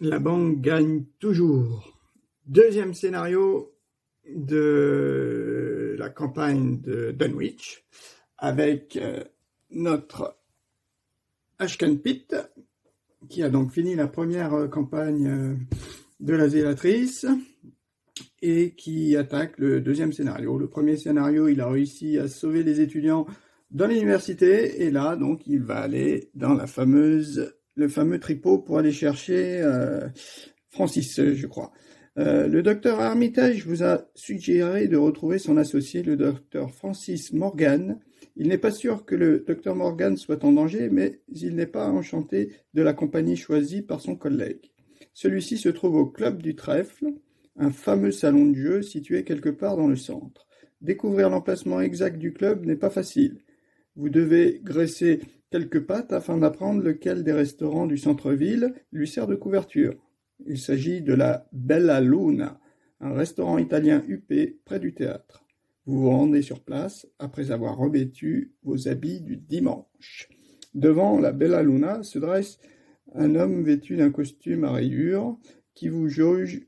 La banque gagne toujours. Deuxième scénario de la campagne de Dunwich avec notre Ashcan Pitt qui a donc fini la première campagne de la zélatrice et qui attaque le deuxième scénario. Le premier scénario, il a réussi à sauver les étudiants dans l'université et là, donc, il va aller dans le fameux tripot pour aller chercher Francis, je crois. Le docteur Armitage vous a suggéré de retrouver son associé, le docteur Francis Morgan. Il n'est pas sûr que le docteur Morgan soit en danger, mais il n'est pas enchanté de la compagnie choisie par son collègue. Celui-ci se trouve au Club du Trèfle, un fameux salon de jeu situé quelque part dans le centre. Découvrir l'emplacement exact du club n'est pas facile. Vous devez graisser quelques pattes afin d'apprendre lequel des restaurants du centre-ville lui sert de couverture. Il s'agit de la Bella Luna, un restaurant italien huppé près du théâtre. Vous vous rendez sur place après avoir revêtu vos habits du dimanche. Devant la Bella Luna se dresse un homme vêtu d'un costume à rayures qui vous jauge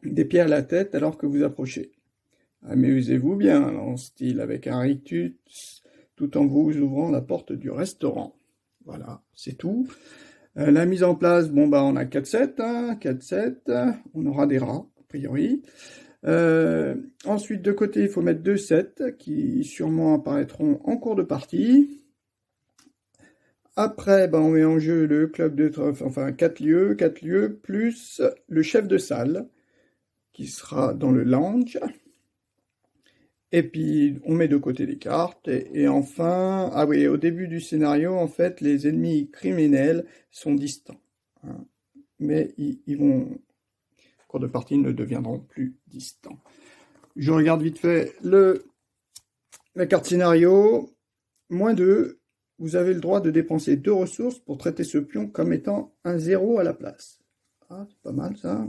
des pieds à la tête alors que vous approchez. Amusez-vous bien, lance-t-il avec un rictus tout en vous ouvrant la porte du restaurant. Voilà, c'est tout. La mise en place, on a 4-7, 4-7, on aura des rats, a priori. Ensuite, de côté, il faut mettre 2-7 qui sûrement apparaîtront en cours de partie. Après, on met en jeu le club de trèfle, 4 lieux, plus le chef de salle, qui sera dans le lounge. Et puis, on met de côté les cartes. Et enfin, au début du scénario, en fait, les ennemis criminels sont distants. Mais ils vont, en cours de partie, ne deviendront plus distants. Je regarde vite fait la carte scénario. -2, vous avez le droit de dépenser 2 ressources pour traiter ce pion comme étant un 0 à la place. C'est pas mal, ça.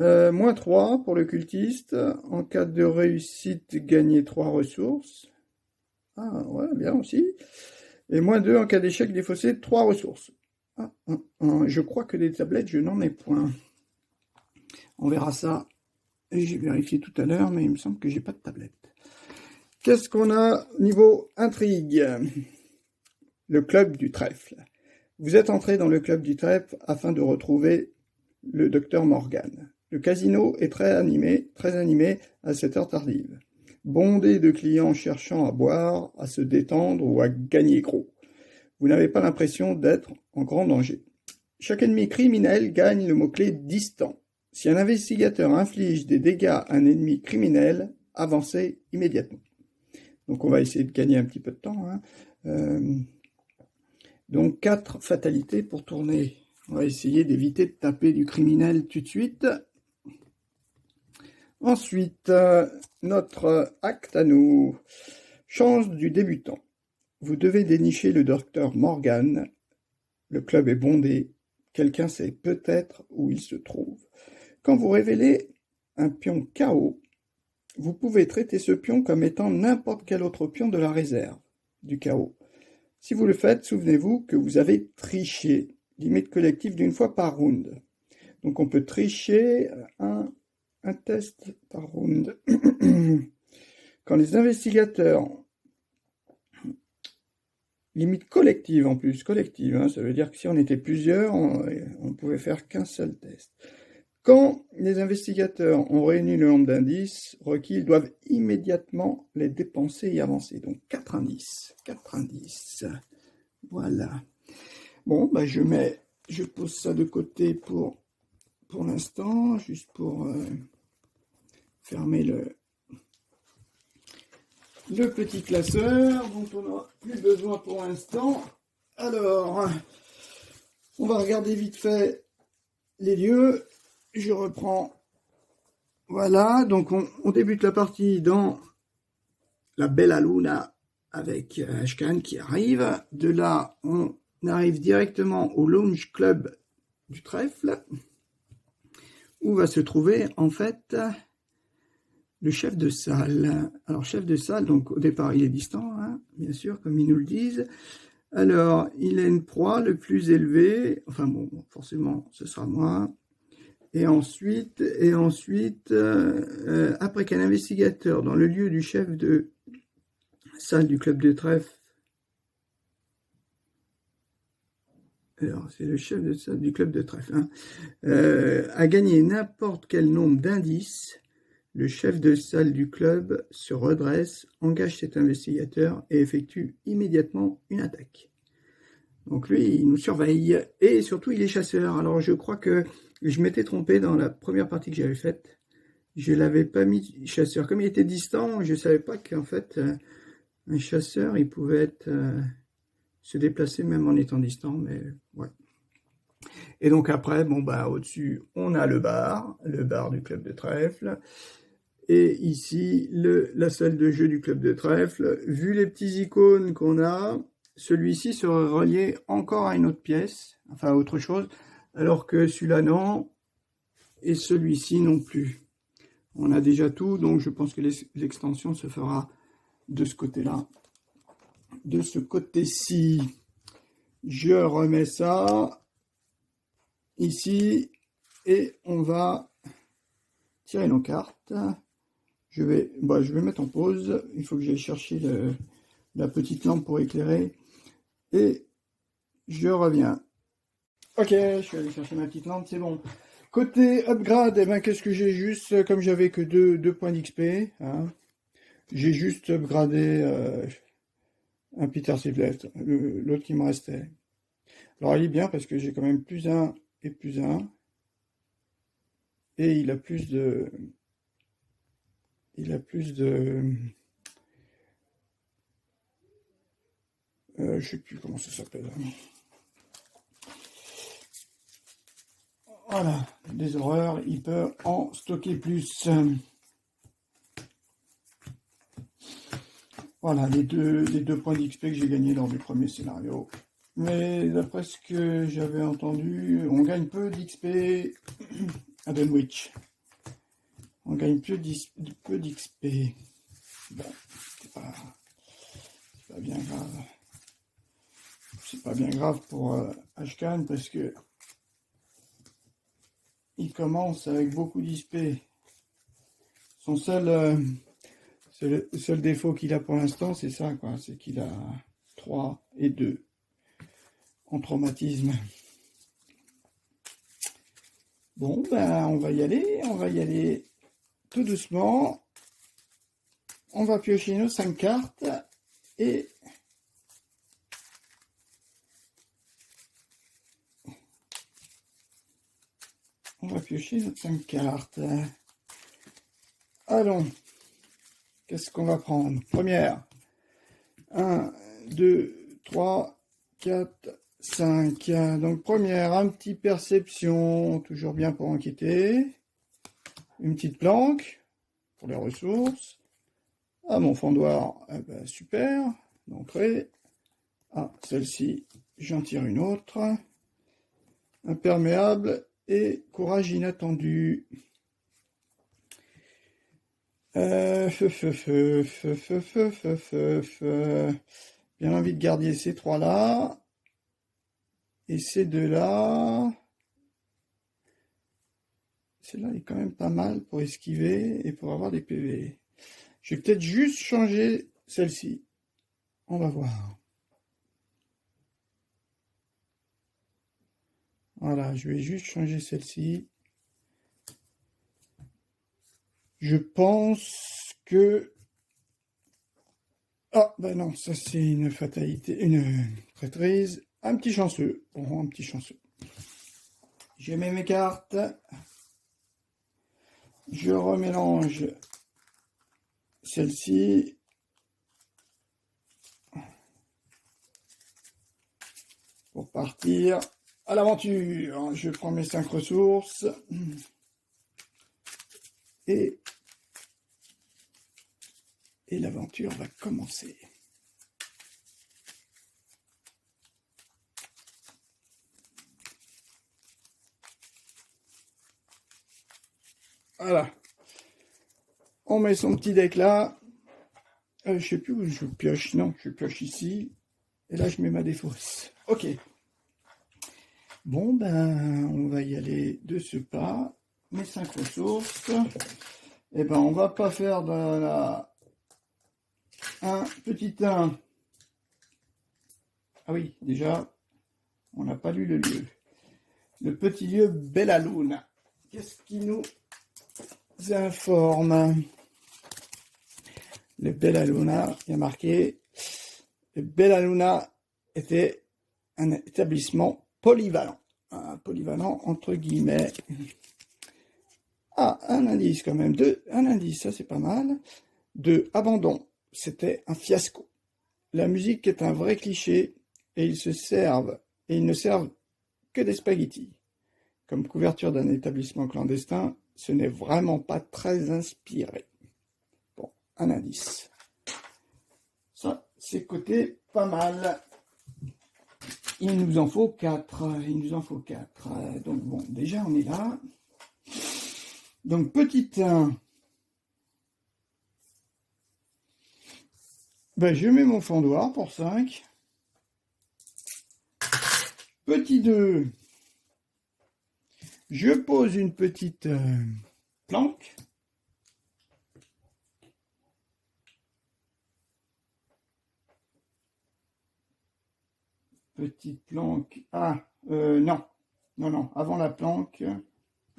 -3 pour le cultiste. En cas de réussite, gagnez 3 ressources. Ouais, bien aussi. Et -2 en cas d'échec, défaussez 3 ressources. Je crois que des tablettes, je n'en ai point. On verra ça. J'ai vérifié tout à l'heure, mais il me semble que j'ai pas de tablette. Qu'est-ce qu'on a niveau intrigue? Le club du trèfle. Vous êtes entré dans le club du trèfle afin de retrouver le docteur Morgan. Le casino est très animé à cette heure tardive. Bondé de clients cherchant à boire, à se détendre ou à gagner gros. Vous n'avez pas l'impression d'être en grand danger. Chaque ennemi criminel gagne le mot-clé distant. Si un investigateur inflige des dégâts à un ennemi criminel, avancez immédiatement. Donc on va essayer de gagner un petit peu de temps. Donc 4 fatalités pour tourner. On va essayer d'éviter de taper du criminel tout de suite. Ensuite, notre acte à nous. Chance du débutant. Vous devez dénicher le docteur Morgan. Le club est bondé. Quelqu'un sait peut-être où il se trouve. Quand vous révélez un pion KO, vous pouvez traiter ce pion comme étant n'importe quel autre pion de la réserve du KO. Si vous le faites, souvenez-vous que vous avez triché. Limite collective d'une fois par round. Donc on peut tricher un test par round. Quand les investigateurs, limite collective en plus, collective, ça veut dire que si on était plusieurs, on pouvait faire qu'un seul test. Quand les investigateurs ont réuni le nombre d'indices requis, ils doivent immédiatement les dépenser et avancer. Donc 4 indices. 4 indices. Voilà. Bon, je pose ça de côté pour l'instant, juste pour fermer le petit classeur dont on n'a plus besoin pour l'instant. Alors, on va regarder vite fait les lieux. Je reprends. Voilà, donc on débute la partie dans la Bella Luna avec Ashcan qui arrive. De là, on arrive directement au Lounge Club du Trèfle, où va se trouver en fait le chef de salle. Alors chef de salle, donc au départ il est distant, bien sûr, comme ils nous le disent. Alors, il a une proie le plus élevé, enfin bon, forcément, ce sera moi. Et ensuite, après qu'un investigateur dans le lieu du chef de salle du club de trèfle, alors c'est le chef de salle du club de trèfle, hein, a gagné n'importe quel nombre d'indices, le chef de salle du club se redresse, engage cet investigateur et effectue immédiatement une attaque. Donc lui, il nous surveille et surtout il est chasseur. Alors je crois que je m'étais trompé dans la première partie que j'avais faite. Je l'avais pas mis chasseur. Comme il était distant, je savais pas qu'en fait un chasseur, il pouvait être se déplacer même en étant distant. Mais ouais. Et donc après, bon bah au-dessus, on a le bar du club de trèfle. Et ici, la salle de jeu du club de trèfle. Vu les petits icônes qu'on a, celui-ci serait relié encore à une autre pièce, enfin à autre chose, alors que celui-là non, et celui-ci non plus. On a déjà tout, donc je pense que l'extension se fera de ce côté-là. De ce côté-ci, je remets ça ici, et on va tirer nos cartes. Je vais mettre en pause, il faut que j'aille chercher la petite lampe pour éclairer, et je reviens. Ok, je suis allé chercher ma petite lampe, c'est bon. Côté upgrade, eh ben, qu'est-ce que j'ai juste, comme j'avais que deux points d'XP, hein, j'ai juste upgradé un Peter Swift, l'autre qui me restait. Alors il est bien parce que j'ai quand même plus 1 et plus 1, et il a plus de... je sais plus comment ça s'appelle. Voilà, des horreurs, il peut en stocker plus. Voilà, les deux points d'XP que j'ai gagnés lors du premier scénario. Mais d'après ce que j'avais entendu, on gagne peu d'XP à Dunwich. On gagne peu d'XP. Bon, c'est pas bien grave. C'est pas bien grave pour Ashcan parce que il commence avec beaucoup d'XP. Son seul défaut qu'il a pour l'instant, c'est ça, quoi. C'est qu'il a 3 et 2 en traumatisme. Bon, ben, on va y aller tout doucement. On va piocher nos 5 cartes et on va piocher notre 5 cartes. Allons, qu'est-ce qu'on va prendre? Première, 1, 2, 3, 4, 5. Donc première, un petit perception, toujours bien pour enquêter. Une petite planque pour les ressources. Ah, mon fendoir, eh ben, super, d'entrée. Ah, celle-ci, j'en tire une autre. Imperméable et courage inattendu. Bien envie de garder ces trois-là. Et ces deux-là. Celle-là est quand même pas mal pour esquiver et pour avoir des PV. Je vais peut-être juste changer celle-ci. On va voir. Voilà, je vais juste changer celle-ci. Je pense que... Ah, ben non, ça c'est une fatalité, une traîtrise. Un petit chanceux. Bon, un petit chanceux. Je mets mes cartes. Je remélange celle-ci. Pour partir à l'aventure. Je prends mes 5 ressources. Et l'aventure va commencer. Voilà. On met son petit deck là. Je sais plus où je pioche. Non, je pioche ici. Et là, je mets ma défausse. Ok. Bon, ben, on va y aller de ce pas. Mes 5 ressources. Et ben, on va pas faire de la... un petit 1. Ah oui, déjà, on n'a pas lu le lieu. Le petit lieu Bella Luna. Qu'est-ce qui nous informe? Le Bella Luna, il y a marqué, le Bella Luna était un établissement polyvalent. Un polyvalent entre guillemets. Ah, un indice quand même. Un indice, ça c'est pas mal. 2. Abandon. C'était un fiasco. La musique est un vrai cliché et ils ne servent que des spaghettis. Comme couverture d'un établissement clandestin, ce n'est vraiment pas très inspiré. Bon, un indice. Ça, c'est côté pas mal. Il nous en faut 4. Il nous en faut 4. Donc bon, déjà on est là. Donc petit 1. Ben, je mets mon fendoir pour 5. Petit 2. Je pose une petite planque. Petite planque. Ah, non. Non. Avant la planque.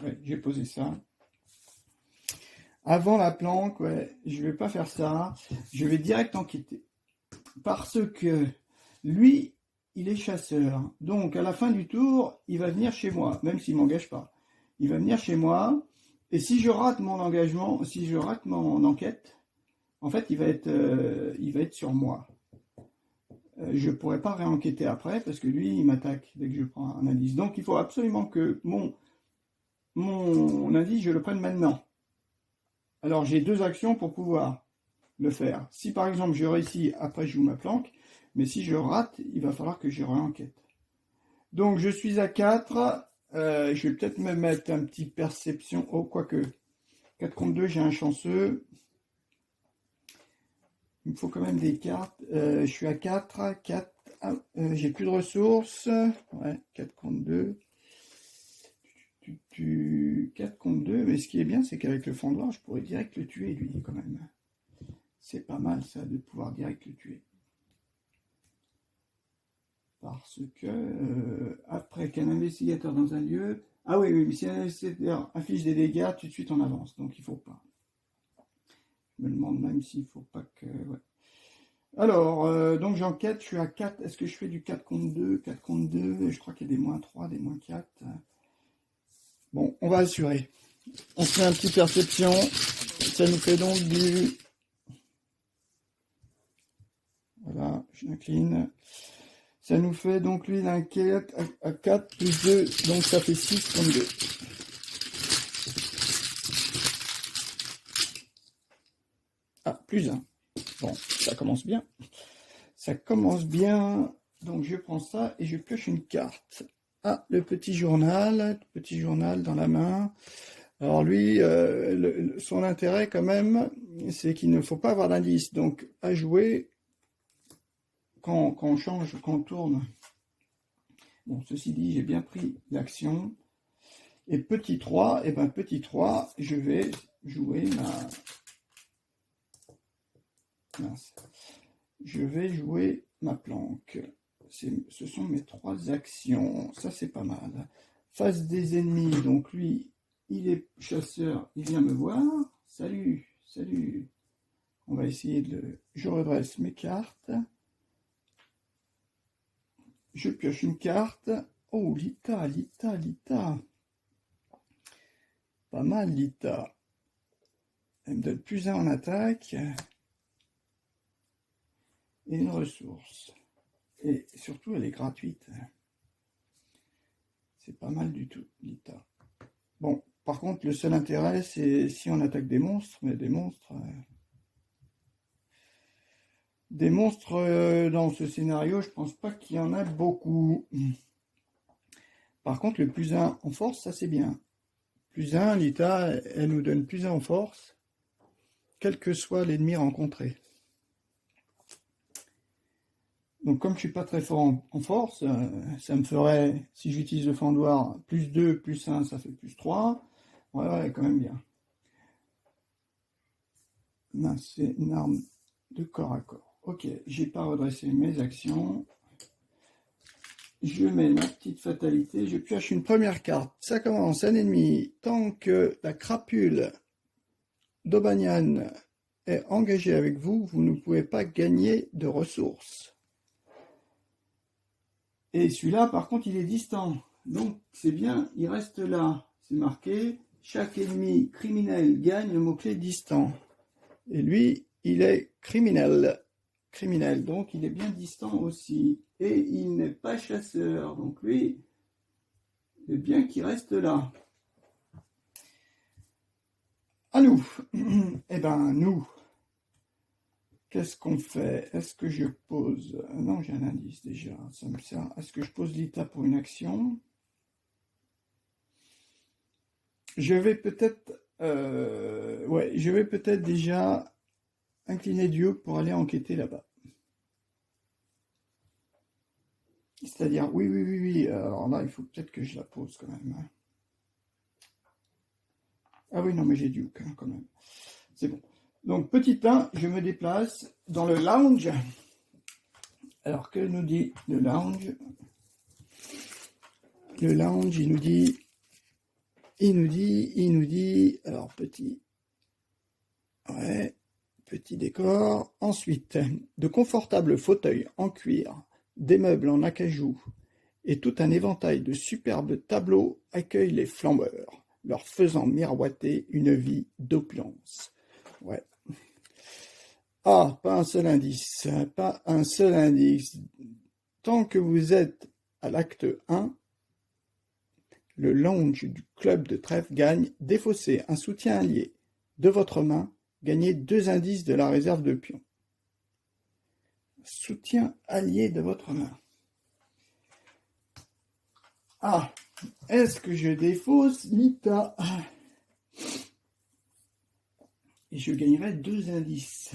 Ouais, j'ai posé ça. Avant la planque, ouais, je vais pas faire ça. Je vais direct enquêter. Parce que lui, il est chasseur. Donc, à la fin du tour, il va venir chez moi, même s'il ne m'engage pas. Il va venir chez moi. Et si je rate mon engagement, si je rate mon enquête, en fait, il va être sur moi. Je ne pourrai pas réenquêter après parce que lui, il m'attaque dès que je prends un indice. Donc, il faut absolument que mon indice, je le prenne maintenant. Alors, j'ai 2 actions pour pouvoir le faire. Si, par exemple, je réussis, après, je joue ma planque. Mais si je rate, il va falloir que je réenquête. Donc, je suis à 4. Je vais peut-être me mettre un petit perception. Oh, quoique. 4 contre 2, j'ai un chanceux. Il me faut quand même des cartes. Je suis à 4. 4. J'ai plus de ressources. Ouais, 4 contre 2. 4 contre 2. Mais ce qui est bien, c'est qu'avec le fendoir, je pourrais direct le tuer, lui, quand même. C'est pas mal, ça, de pouvoir direct le tuer. Parce que, après qu'un investigateur dans un lieu... Ah oui, mais si un investigateur affiche des dégâts, tout de suite on avance. Donc il faut pas. Je me demande même s'il faut pas que... Ouais. Alors, donc j'enquête, je suis à 4. Est-ce que je fais du 4 contre 2? 4 contre 2, je crois qu'il y a des moins 3, des moins 4. Bon, on va assurer. On fait un petit perception. Ça nous fait donc du... Voilà, je m'incline. Ça nous fait donc lui l'inquiète à 4 plus 2, donc ça fait 6 contre 2. Ah, plus 1. Bon, ça commence bien. Ça commence bien. Donc je prends ça et je pioche une carte. Ah, le petit journal dans la main. Alors lui, son intérêt quand même, c'est qu'il ne faut pas avoir d'indice. Donc à jouer, quand on change, quand on tourne. Bon, ceci dit, j'ai bien pris l'action. Et petit 3, et ben petit 3, je vais jouer ma... Mince. Je vais jouer ma planque. Ce sont mes 3 actions. Ça, c'est pas mal. Face des ennemis, donc lui, il est chasseur, il vient me voir. Salut, salut. On va essayer de le... Je redresse mes cartes. Je pioche une carte. Oh, Lita. Pas mal, Lita. Elle me donne plus 1 en attaque. Et une ressource. Et surtout, elle est gratuite. C'est pas mal du tout, Lita. Bon, par contre, le seul intérêt, c'est si on attaque des monstres. Mais des monstres... dans ce scénario, je pense pas qu'il y en a beaucoup. Par contre, le plus 1 en force, ça c'est bien. Plus 1, Lita, elle nous donne plus 1 en force, quel que soit l'ennemi rencontré. Donc comme je suis pas très fort en force, ça me ferait, si j'utilise le fendoir, plus 2, plus 1, ça fait plus 3. Ouais, quand même bien. Là, c'est une arme de corps à corps. Ok, j'ai pas redressé mes actions. Je mets ma petite fatalité, je pioche une première carte. Ça commence, un ennemi. Tant que la crapule d'Aubagnan est engagée avec vous, vous ne pouvez pas gagner de ressources. Et celui-là, par contre, il est distant. Donc, c'est bien, il reste là. C'est marqué, chaque ennemi criminel gagne le mot-clé distant. Et lui, il est criminel. Criminel, donc il est bien distant aussi. Et il n'est pas chasseur. Donc lui, c'est bien qu'il reste là. À nous. Eh ben, nous. Qu'est-ce qu'on fait? Est-ce que je pose... Non, j'ai un indice déjà. Ça me sert. Est-ce que je pose l'ITA pour une action? Je vais peut-être... ouais, je vais peut-être déjà incliner Duke pour aller enquêter là-bas. C'est-à-dire, oui. Alors là, il faut peut-être que je la pose quand même. Ah oui, non, mais j'ai Duke quand même. C'est bon. Donc, petit 1, je me déplace dans le lounge. Alors, que nous dit le lounge? Le lounge, il nous dit, alors petit, ouais, petit décor. Ensuite, de confortables fauteuils en cuir, des meubles en acajou et tout un éventail de superbes tableaux accueillent les flambeurs, leur faisant miroiter une vie d'opulence. Ouais. Ah, pas un seul indice, pas un seul indice. Tant que vous êtes à l'acte 1, le lounge du club de trèfle gagne, défaussez un soutien allié de votre main, gagnez 2 indices de la réserve de pions. Soutien allié de votre main. Ah, est-ce que je défausse l'ITA? Et je gagnerai 2 indices.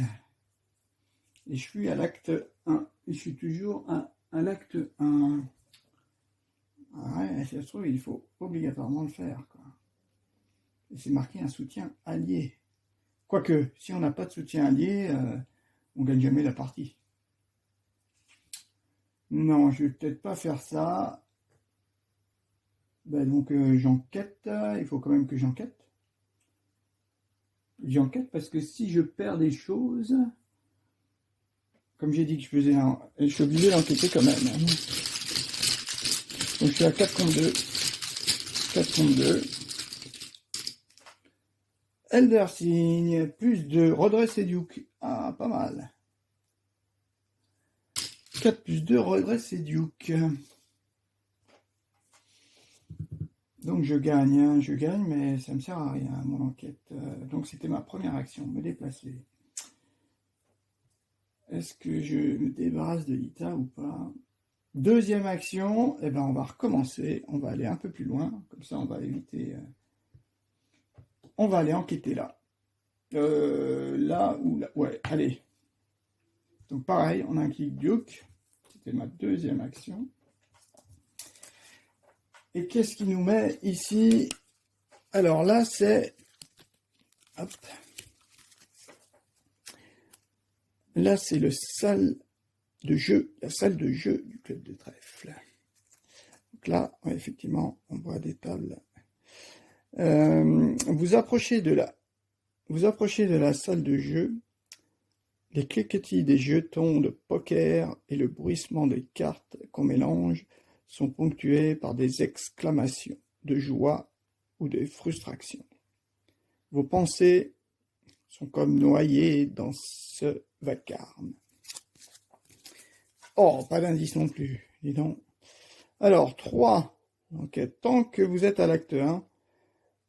Et je suis à l'acte 1. Et je suis toujours à l'acte 1. Ah ouais, si ça se trouve, il faut obligatoirement le faire, quoi. Et c'est marqué un soutien allié. Quoique, si on n'a pas de soutien allié, on ne gagne jamais la partie. Non, je vais peut-être pas faire ça. Ben donc j'enquête, il faut quand même que j'enquête. J'enquête parce que si je perds des choses, comme j'ai dit que je faisais je suis obligé d'enquêter quand même. Donc je suis à 4 contre 2. 4 contre 2. Elder Signe, plus de redresse et Duke. Ah, pas mal. 4 plus 2, redresse et Duke. Donc je gagne, mais ça me sert à rien, mon enquête. Donc c'était ma première action, me déplacer. Est-ce que je me débarrasse de l'ITA ou pas? Deuxième action, eh ben on va recommencer, on va aller un peu plus loin, comme ça on va éviter... On va aller enquêter là. Là ou là, ouais, allez. Donc pareil, on a un clic Duke, c'était ma deuxième action. Et qu'est-ce qui nous met ici? Alors là, c'est... Hop. Là, c'est le salle de jeu, la salle de jeu du club de trèfle. Donc là, ouais, effectivement, on voit des tables. Vous approchez de la salle de jeu. Les cliquetis des jetons de poker et le bruissement des cartes qu'on mélange sont ponctués par des exclamations de joie ou de frustration. Vos pensées sont comme noyées dans ce vacarme. Oh, pas d'indice non plus, dis donc. Alors, 3. Ok, tant que vous êtes à l'acte 1,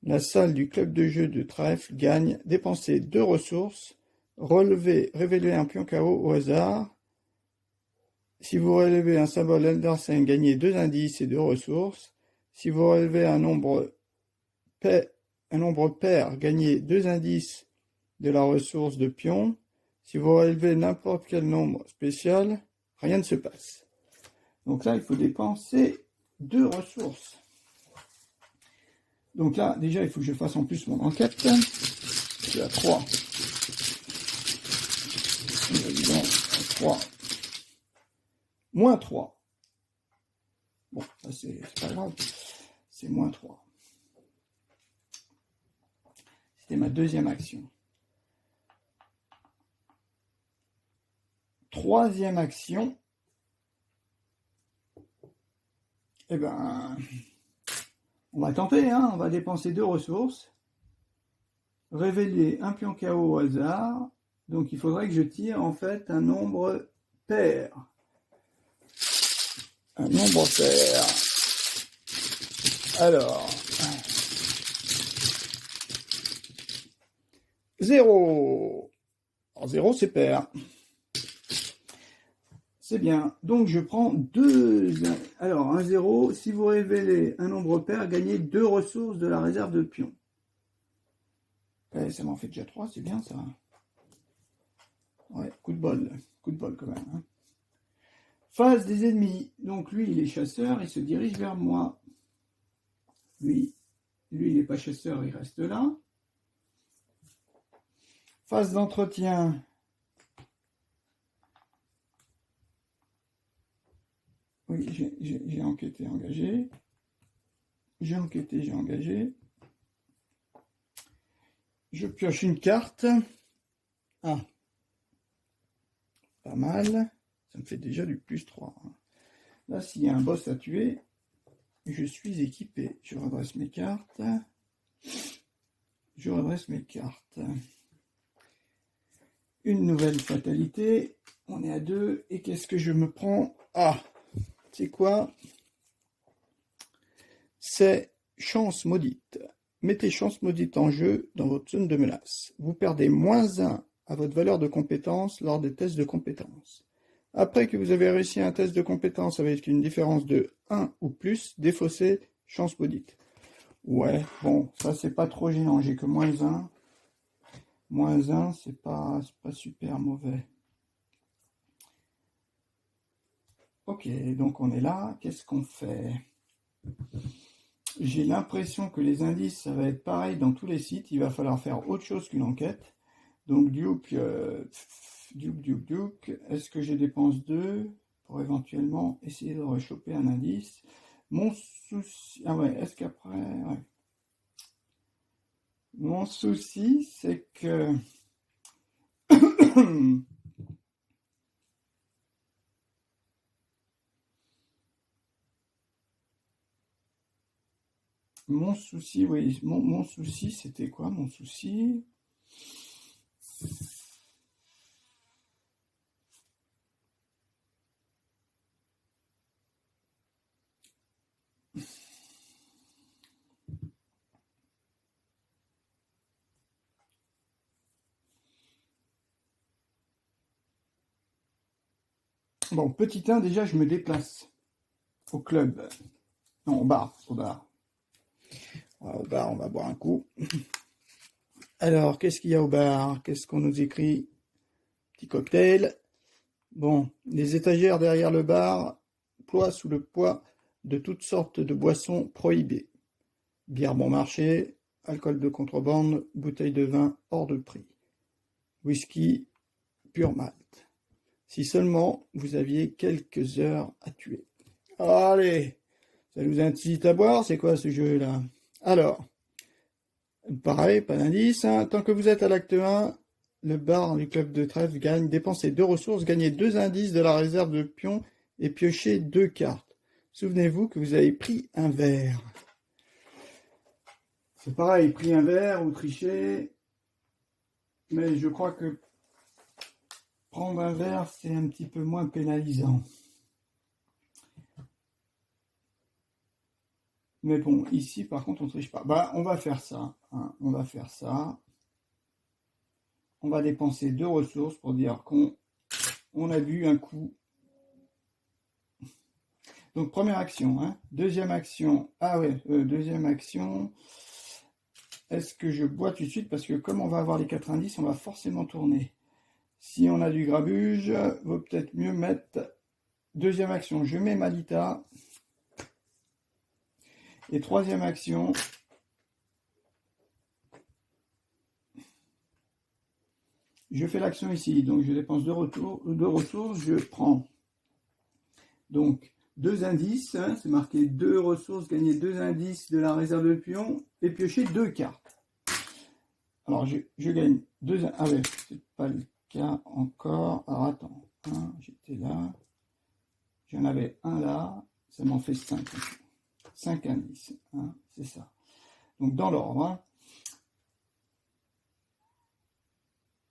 la salle du club de jeu de trèfle gagne, dépensez 2 ressources, révélez un pion KO au hasard. Si vous relevez un symbole Elder Sign, gagnez 2 indices et 2 ressources. Si vous relevez un nombre pair, gagnez 2 indices de la ressource de pion. Si vous relevez n'importe quel nombre spécial, rien ne se passe. Donc là, il faut dépenser 2 ressources. Donc là, déjà, il faut que je fasse en plus mon enquête. Je suis à 3. 3. Moins 3. Bon, ça c'est pas grave. C'est moins 3. C'était ma deuxième action. Troisième action. Eh ben, on va tenter, hein, on va dépenser 2 ressources. Révéler un pion KO au hasard. Donc il faudrait que je tire en fait un nombre pair. Un nombre pair. Alors, 0. Alors 0 c'est pair. C'est bien. Donc je prends 2. Alors un 0, si vous révélez un nombre pair, gagnez 2 ressources de la réserve de pions. Ça m'en fait déjà 3, c'est bien ça. Ouais, coup de bol quand même. Hein. Face des ennemis. Donc lui, il est chasseur, il se dirige vers moi. Lui, il n'est pas chasseur, il reste là. Phase d'entretien. Oui, j'ai enquêté, engagé. J'ai enquêté, j'ai engagé. Je pioche une carte. Ah. Pas mal. Ça me fait déjà du plus 3. Là, s'il y a un boss à tuer, je suis équipé. Je redresse mes cartes. Je redresse mes cartes. Une nouvelle fatalité. On est à 2. Et qu'est-ce que je me prends? Ah, c'est quoi? C'est chance maudite. Mettez chance maudite en jeu dans votre zone de menace. Vous perdez -1 à votre valeur de compétence lors des tests de compétence. Après que vous avez réussi un test de compétence avec une différence de 1 ou plus, défaussez chance maudite. Ouais, bon, ça c'est pas trop gênant, j'ai que -1. -1, c'est pas super mauvais. Ok, donc on est là, qu'est-ce qu'on fait? J'ai l'impression que les indices, ça va être pareil dans tous les sites, il va falloir faire autre chose qu'une enquête. Donc Duke, est-ce que je dépense 2 pour éventuellement essayer de rechoper un indice? Mon souci, ah ouais, est-ce qu'après, ouais. Mon souci, c'est que mon souci, oui, mon souci, c'était quoi mon souci? Bon, petit 1, déjà, je me déplace au club. Non, au bar. Au bar, on va boire un coup. Alors, qu'est-ce qu'il y a au bar? Qu'est-ce qu'on nous écrit? Petit cocktail. Bon, les étagères derrière le bar ploient sous le poids de toutes sortes de boissons prohibées. Bière bon marché, alcool de contrebande, bouteilles de vin hors de prix. Whisky, pur malt. Si seulement vous aviez quelques heures à tuer. Allez, ça nous incite à boire, c'est quoi ce jeu-là? Alors, pareil, pas d'indice, hein. Tant que vous êtes à l'acte 1, le bar du club de trèfle gagne. Dépensez 2 ressources, gagnez 2 indices de la réserve de pions et piochez 2 cartes. Souvenez-vous que vous avez pris un verre. C'est pareil, pris un verre ou tricher. Mais je crois que prendre un verre, c'est un petit peu moins pénalisant. Mais bon, ici, par contre, on ne triche pas. Bah, on va faire ça. Hein. On va faire ça. On va dépenser 2 ressources pour dire qu'on a bu un coup. Donc, première action. Hein. Deuxième action. Ah ouais, deuxième action. Est-ce que je bois tout de suite? Parce que comme on va avoir les 90, on va forcément tourner. Si on a du grabuge, vaut peut-être mieux mettre deuxième action, je mets Malita. Et troisième action, je fais l'action ici. Donc je dépense deux ressources. Je prends donc 2 indices. Hein, c'est marqué 2 ressources, gagner 2 indices de la réserve de pion et piocher 2 cartes. Alors je gagne 2. Ah ouais, c'est pas le cas encore. Alors attends, j'étais là. J'en avais un là. Ça m'en fait 5. 5 indices, hein, c'est ça. Donc dans l'ordre, hein.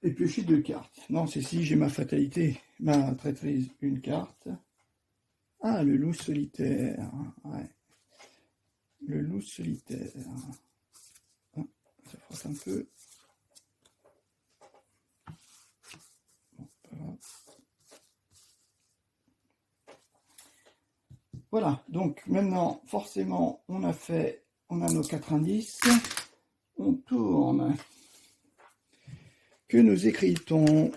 Et piocher 2 cartes. Non, c'est si j'ai ma fatalité, ma traîtrise, une carte. Ah, le loup solitaire. Ouais. Le loup solitaire. Ah, ça frotte un peu. Bon, voilà. Voilà, donc maintenant, forcément, on a nos 4 indices. On tourne. Que nous écrit-on?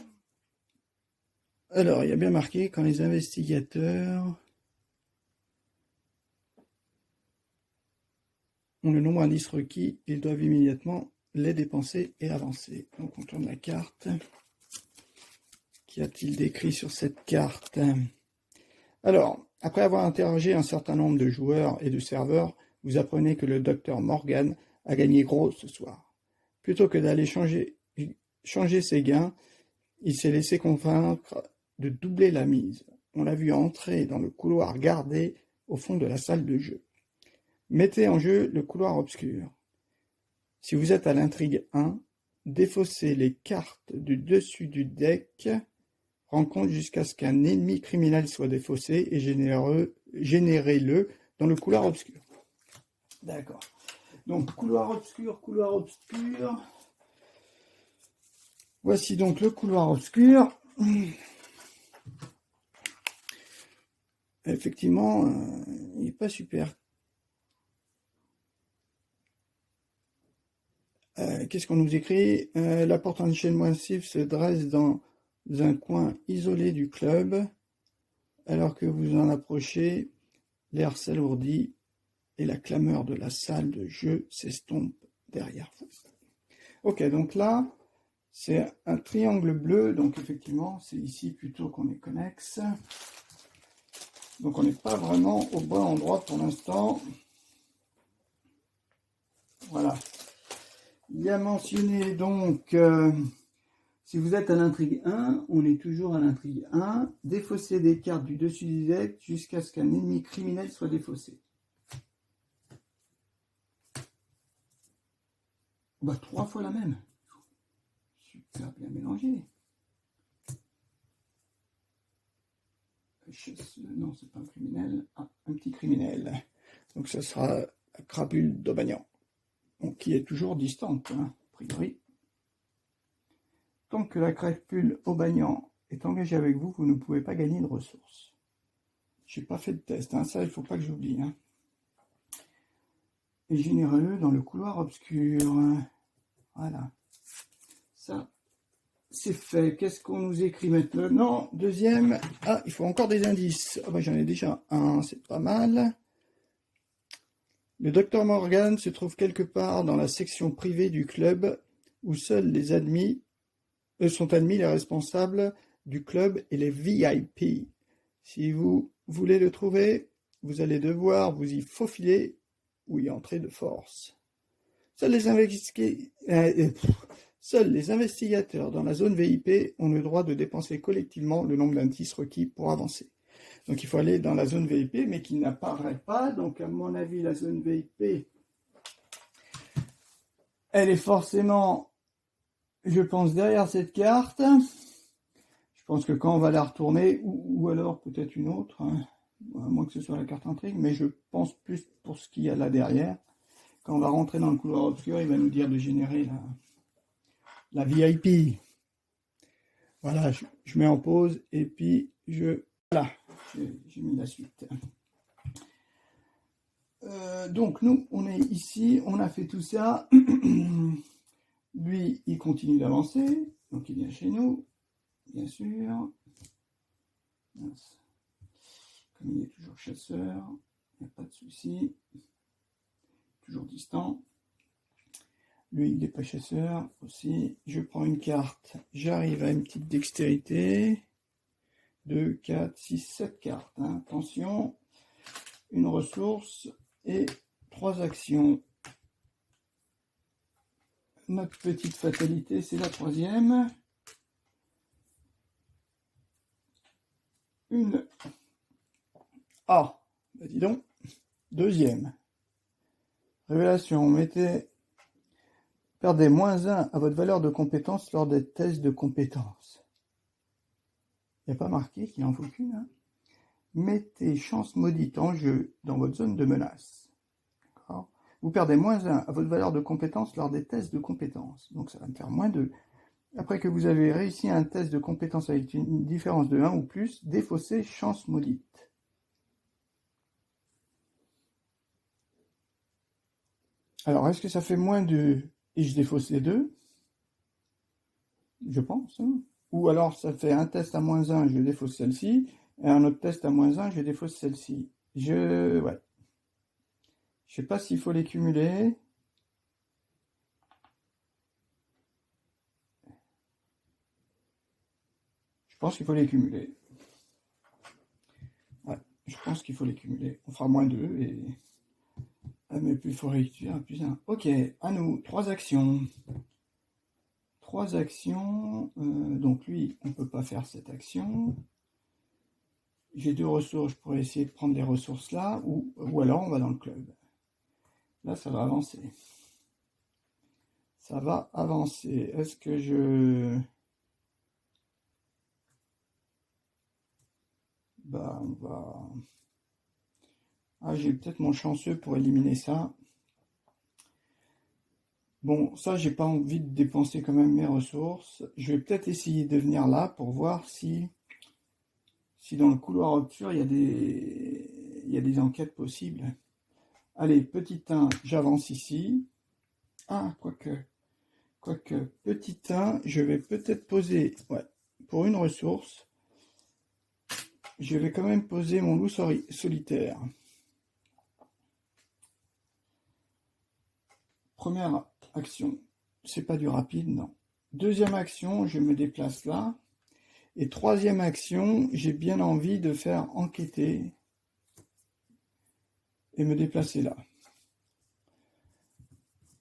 Alors, il y a bien marqué, quand les investigateurs ont le nombre d'indices requis, ils doivent immédiatement les dépenser et avancer. Donc, on tourne la carte. Qu'y a-t-il d'écrit sur cette carte? Alors, après avoir interrogé un certain nombre de joueurs et de serveurs, vous apprenez que le docteur Morgan a gagné gros ce soir. Plutôt que d'aller changer ses gains, il s'est laissé convaincre de doubler la mise. On l'a vu entrer dans le couloir gardé au fond de la salle de jeu. Mettez en jeu le couloir obscur. Si vous êtes à l'intrigue 1, défaussez les cartes du dessus du deck, rencontre jusqu'à ce qu'un ennemi criminel soit défaussé et générez-le dans le couloir obscur. D'accord. Donc, couloir obscur, couloir obscur. Voici donc le couloir obscur. Effectivement, il n'est pas super. Qu'est-ce qu'on nous écrit? La porte en chaîne massive se dresse dans un coin isolé du club. Alors que vous en approchez, l'air s'alourdit et la clameur de la salle de jeu s'estompe derrière vous. Ok, donc là, c'est un triangle bleu, donc effectivement, c'est ici plutôt qu'on est connexe. Donc on n'est pas vraiment au bon endroit pour l'instant. Voilà. Il y a mentionné donc, si vous êtes à l'intrigue 1, on est toujours à l'intrigue 1, défausser des cartes du dessus du deck jusqu'à ce qu'un ennemi criminel soit défaussé. Bah, 3 fois la même. Super bien mélangé. Non, c'est pas un criminel. Ah, un petit criminel. Donc ça sera la crapule d'Aubagnan. Donc, qui est toujours distante, hein, a priori. Tant que la crapule Aubagnan est engagée avec vous, vous ne pouvez pas gagner de ressources. Je n'ai pas fait de test, hein, ça il ne faut pas que j'oublie. Hein. Et générez-le dans le couloir obscur. Voilà. Ça, c'est fait. Qu'est-ce qu'on nous écrit maintenant? Deuxième. Ah, il faut encore des indices. Ah, bah, j'en ai déjà un, c'est pas mal. Le docteur Morgan se trouve quelque part dans la section privée du club où seuls les admis sont admis les responsables du club et les VIP. Si vous voulez le trouver, vous allez devoir vous y faufiler ou y entrer de force. Seuls les investigateurs dans la zone VIP ont le droit de dépenser collectivement le nombre d'indices requis pour avancer. Donc il faut aller dans la zone VIP, mais qui n'apparaît pas. Donc à mon avis, la zone VIP, elle est forcément, je pense, derrière cette carte. Je pense que quand on va la retourner, ou alors peut-être une autre, hein, à moins que ce soit la carte intrigue, mais je pense plus pour ce qu'il y a là derrière. Quand on va rentrer dans le couloir obscur, il va nous dire de générer la VIP. Voilà, je mets en pause et puis voilà, j'ai mis la suite. Donc nous, on est ici, on a fait tout ça. Lui, il continue d'avancer, donc il vient chez nous, bien sûr. Comme il est toujours chasseur, il n'y a pas de souci. Toujours distant. Lui, il n'est pas chasseur aussi. Je prends une carte. J'arrive à une petite dextérité. 2, 4, 6, 7 cartes. Hein. Attention. Une ressource et 3 actions. Notre petite fatalité, c'est la troisième. Une. Ah, bah dis donc. Deuxième. Révélation. Perdez -1 à votre valeur de compétence lors des tests de compétences. Il n'y a pas marqué qu'il en faut qu'une. Hein. Mettez chance maudite en jeu dans votre zone de menace. Vous perdez -1 à votre valeur de compétence lors des tests de compétences. Donc ça va me faire -2. Après que vous avez réussi un test de compétence avec une différence de 1 ou plus, défaussez chance maudite. Alors, est-ce que ça fait -2 et je défausse les deux? Je pense. Hein. Ou alors, ça fait un test à -1, je défausse celle-ci, et un autre test à -1, je défausse celle-ci. Ouais. Je sais pas s'il faut les cumuler. Je pense qu'il faut les cumuler. Ouais, je pense qu'il faut les cumuler. On fera -2 et... Ah, mais plus il faut réduire, plus 1. Ok, à nous, 3 actions. 3 actions. Donc lui, on ne peut pas faire cette action. J'ai 2 ressources, je pourrais essayer de prendre les ressources là, ou alors on va dans le club. Là, ça va avancer. Ça va avancer. Est-ce que je... Bah, on va... Ah, j'ai peut-être mon chanceux pour éliminer ça. Bon, ça, j'ai pas envie de dépenser quand même mes ressources. Je vais peut-être essayer de venir là pour voir si dans le couloir obscur, il y a des enquêtes possibles. Allez, petit 1, j'avance ici. Ah, quoique, petit 1, je vais peut-être poser, ouais, pour une ressource, je vais quand même poser mon loup solitaire. Première action, c'est pas du rapide, non. Deuxième action, je me déplace là. Et troisième action, j'ai bien envie de faire enquêter et me déplacer là.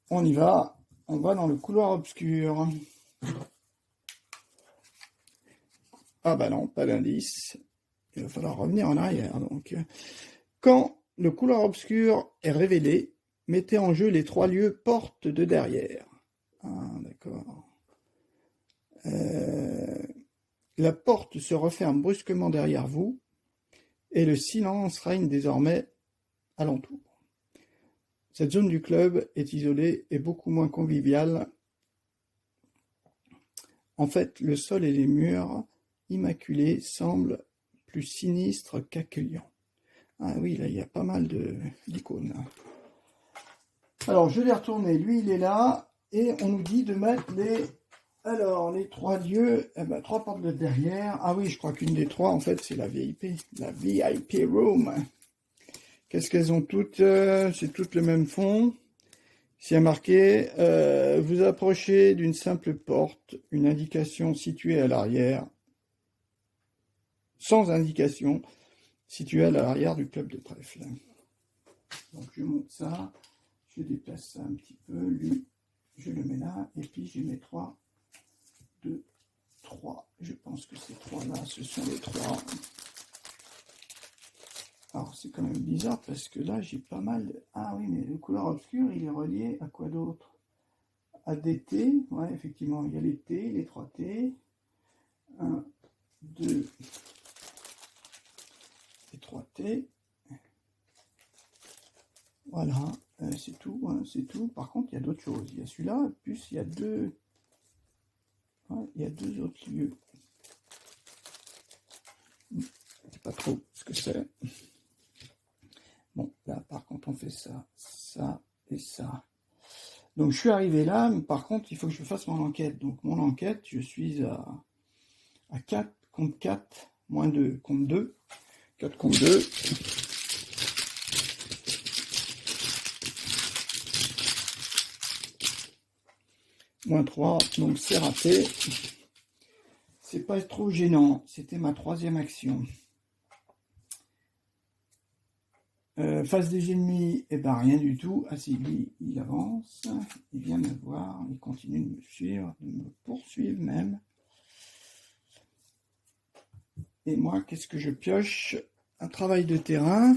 On y va, on va dans le couloir obscur. Ah bah non, pas d'indice. Il va falloir revenir en arrière. Donc, quand le couloir obscur est révélé, mettez en jeu les 3 lieux portes de derrière. Ah, d'accord. La porte se referme brusquement derrière vous et le silence règne désormais alentour. Cette zone du club est isolée et beaucoup moins conviviale. En fait, le sol et les murs immaculés semblent plus sinistres qu'accueillants. Ah oui, là, il y a pas mal d'icônes. Alors, je l'ai retourné. Lui, il est là. Et on nous dit de mettre les 3 lieux, 3 portes de derrière. Ah oui, je crois qu'une des 3, en fait, c'est la VIP. La VIP Room. Qu'est-ce qu'elles ont toutes? C'est toutes le même fond. S'il y a marqué, vous approchez d'une simple porte, une indication située à l'arrière, sans indication, située à l'arrière du club de trèfle. Donc je monte ça, je déplace ça un petit peu, lui, je le mets là, et puis je mets 3, 2, 3. Je pense que ces 3-là, ce sont les 3. Alors c'est quand même bizarre parce que là j'ai pas mal de... Ah oui, mais le couloir obscur il est relié à quoi d'autre? À des T, ouais effectivement il y a les T, les 3 T. 1, 2 et 3 T. Voilà, c'est tout, hein, c'est tout. Par contre il y a d'autres choses. Il y a celui-là, plus il y a 2... Ouais, il y a 2 autres lieux. Je ne sais pas trop ce que c'est. Bon, là, par contre, on fait ça, ça et ça. Donc, je suis arrivé là, mais par contre, il faut que je fasse mon enquête. Donc, mon enquête, je suis à 4 contre 4, -2 contre 2. 4 contre 2. Moins 3, donc c'est raté. C'est pas trop gênant, c'était ma 3e action. Face des ennemis, et ben rien du tout. Ah si, lui, il avance, il vient me voir, il continue de me suivre, de me poursuivre même. Et moi, qu'est-ce que je pioche? Un travail de terrain.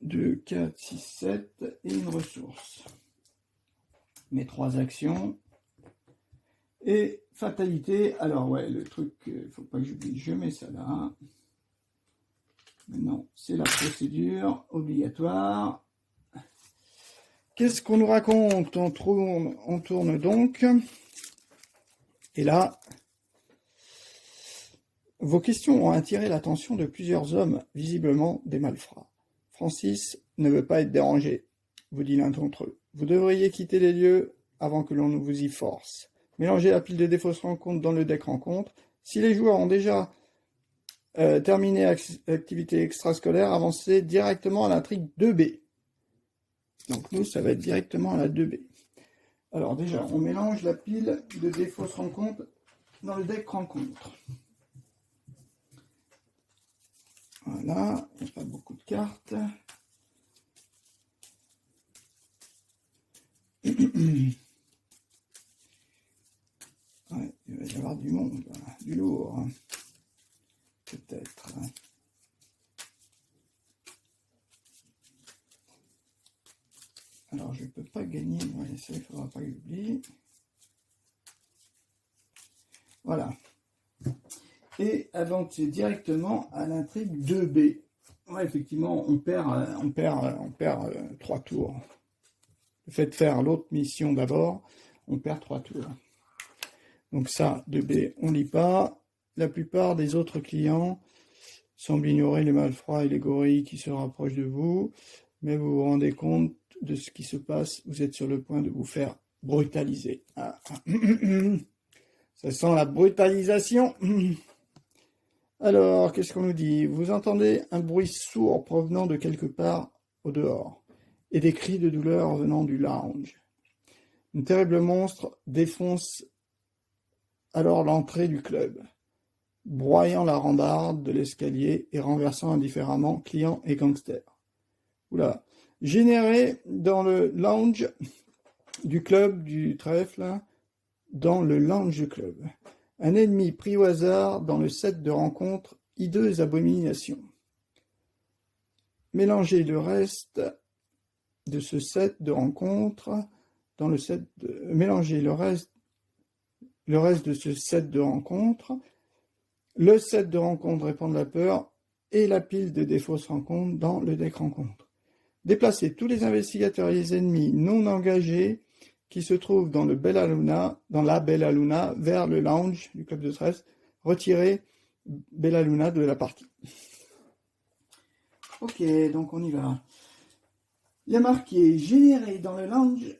2, 4, 6, 7 et une ressource. Mes 3 actions. Et fatalité, alors ouais, le truc, faut pas que j'oublie, je mets ça là. Maintenant, c'est la procédure obligatoire. Qu'est-ce qu'on nous raconte? On tourne donc. Et là, vos questions ont attiré l'attention de plusieurs hommes, visiblement des malfrats. Francis ne veut pas être dérangé, vous dit l'un d'entre eux. Vous devriez quitter les lieux avant que l'on ne vous y force. Mélangez la pile de défausse rencontre dans le deck rencontre. Si les joueurs ont déjà terminé l'activité extrascolaire, avancez directement à l'intrigue 2B. Donc nous, ça va être directement à la 2B. Alors déjà, on mélange la pile de défausse rencontre dans le deck rencontre. Voilà, il n'y a pas beaucoup de cartes. Ouais, il va y avoir du monde, du lourd. Peut-être. Alors, je ne peux pas gagner. Ouais, ça, il ne faudra pas que j'oublie. Voilà. Et avancer directement à l'intrigue 2B. Ouais, effectivement, on perd 3 tours. Le fait de faire l'autre mission d'abord, on perd 3 tours. Donc ça, 2B, on ne lit pas. La plupart des autres clients semblent ignorer les malfrats et les gorilles qui se rapprochent de vous, mais vous vous rendez compte de ce qui se passe, vous êtes sur le point de vous faire brutaliser. Ah. Ça sent la brutalisation. Alors, qu'est-ce qu'on nous dit? Vous entendez un bruit sourd provenant de quelque part au dehors, et des cris de douleur venant du lounge. Un terrible monstre défonce alors l'entrée du club, broyant la rambarde de l'escalier et renversant indifféremment clients et gangsters. Oula. Généré dans le lounge du club du trèfle, dans le lounge du club. Un ennemi pris au hasard dans le set de rencontre, hideuse abomination. Mélangez le reste de ce set de rencontre dans le set de... Mélangez le reste de ce set de rencontre, le set de rencontre répand de la peur et la pile de défausses rencontres dans le deck rencontre. Déplacez tous les investigateurs et les ennemis non engagés qui se trouvent dans la Bella Luna vers le lounge du club de 13. Retirez Bella Luna de la partie. Ok, donc on y va. Il y a marqué générer dans le lounge.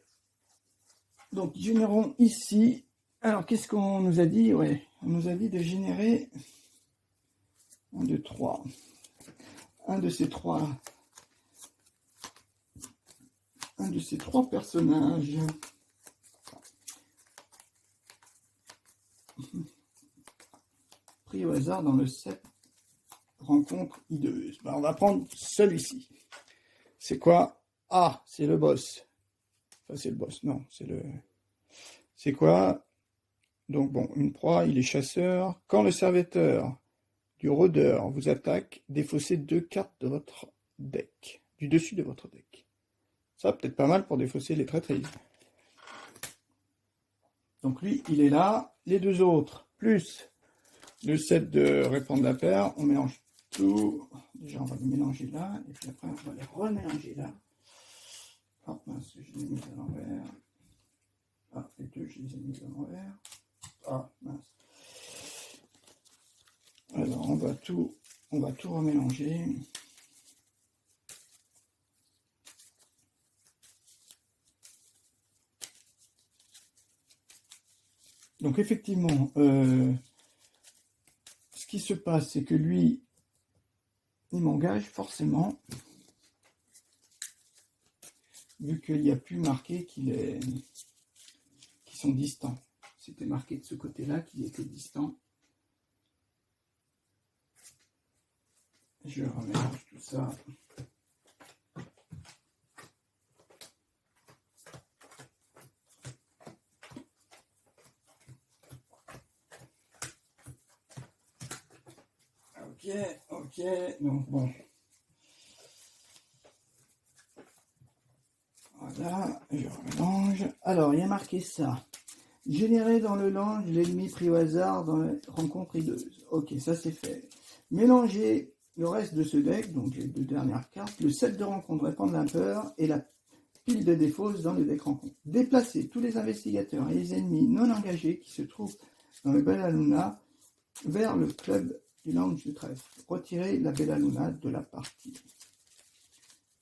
Donc générons ici. Alors qu'est-ce qu'on nous a dit? Ouais, on nous a dit de générer 1, 2, 3. Un de ces trois personnages. Pris au hasard dans le set rencontre hideuse. Ben, on va prendre celui-ci. C'est quoi? Ah, c'est le boss. Enfin, c'est le boss. Non, c'est le... C'est quoi? Donc bon, une proie, il est chasseur. Quand le serviteur du rôdeur vous attaque, défaussez 2 cartes de votre deck, du dessus de votre deck. Ça, peut-être pas mal pour défausser les traîtrises. Donc lui, il est là. Les deux autres, plus le set de répandre la paire, on mélange tout. Déjà, on va les mélanger là, et puis après, on va les remélanger là. Ah mince, je les ai mis à l'envers. Ah, les deux, je les ai mis à l'envers. Ah mince. Alors, on va tout remélanger. Donc effectivement, ce qui se passe, c'est que lui, il m'engage forcément, vu qu'il n'y a plus marqué qu'ils sont distants. C'était marqué de ce côté-là qu'il était distant. Je remélange tout ça. Ok, donc bon. Voilà, je remélange. Alors, il y a marqué ça. Générer dans le langue l'ennemi pris au hasard dans la rencontre hideuse. Ok, ça c'est fait. Mélanger le reste de ce deck, donc les deux dernières cartes, le set de rencontre répandre la peur et la pile de défausse dans le deck rencontre. Déplacer tous les investigateurs et les ennemis non engagés qui se trouvent dans le Bella Luna vers le club du lounge du trèfle. Retirer la Bella Luna de la partie.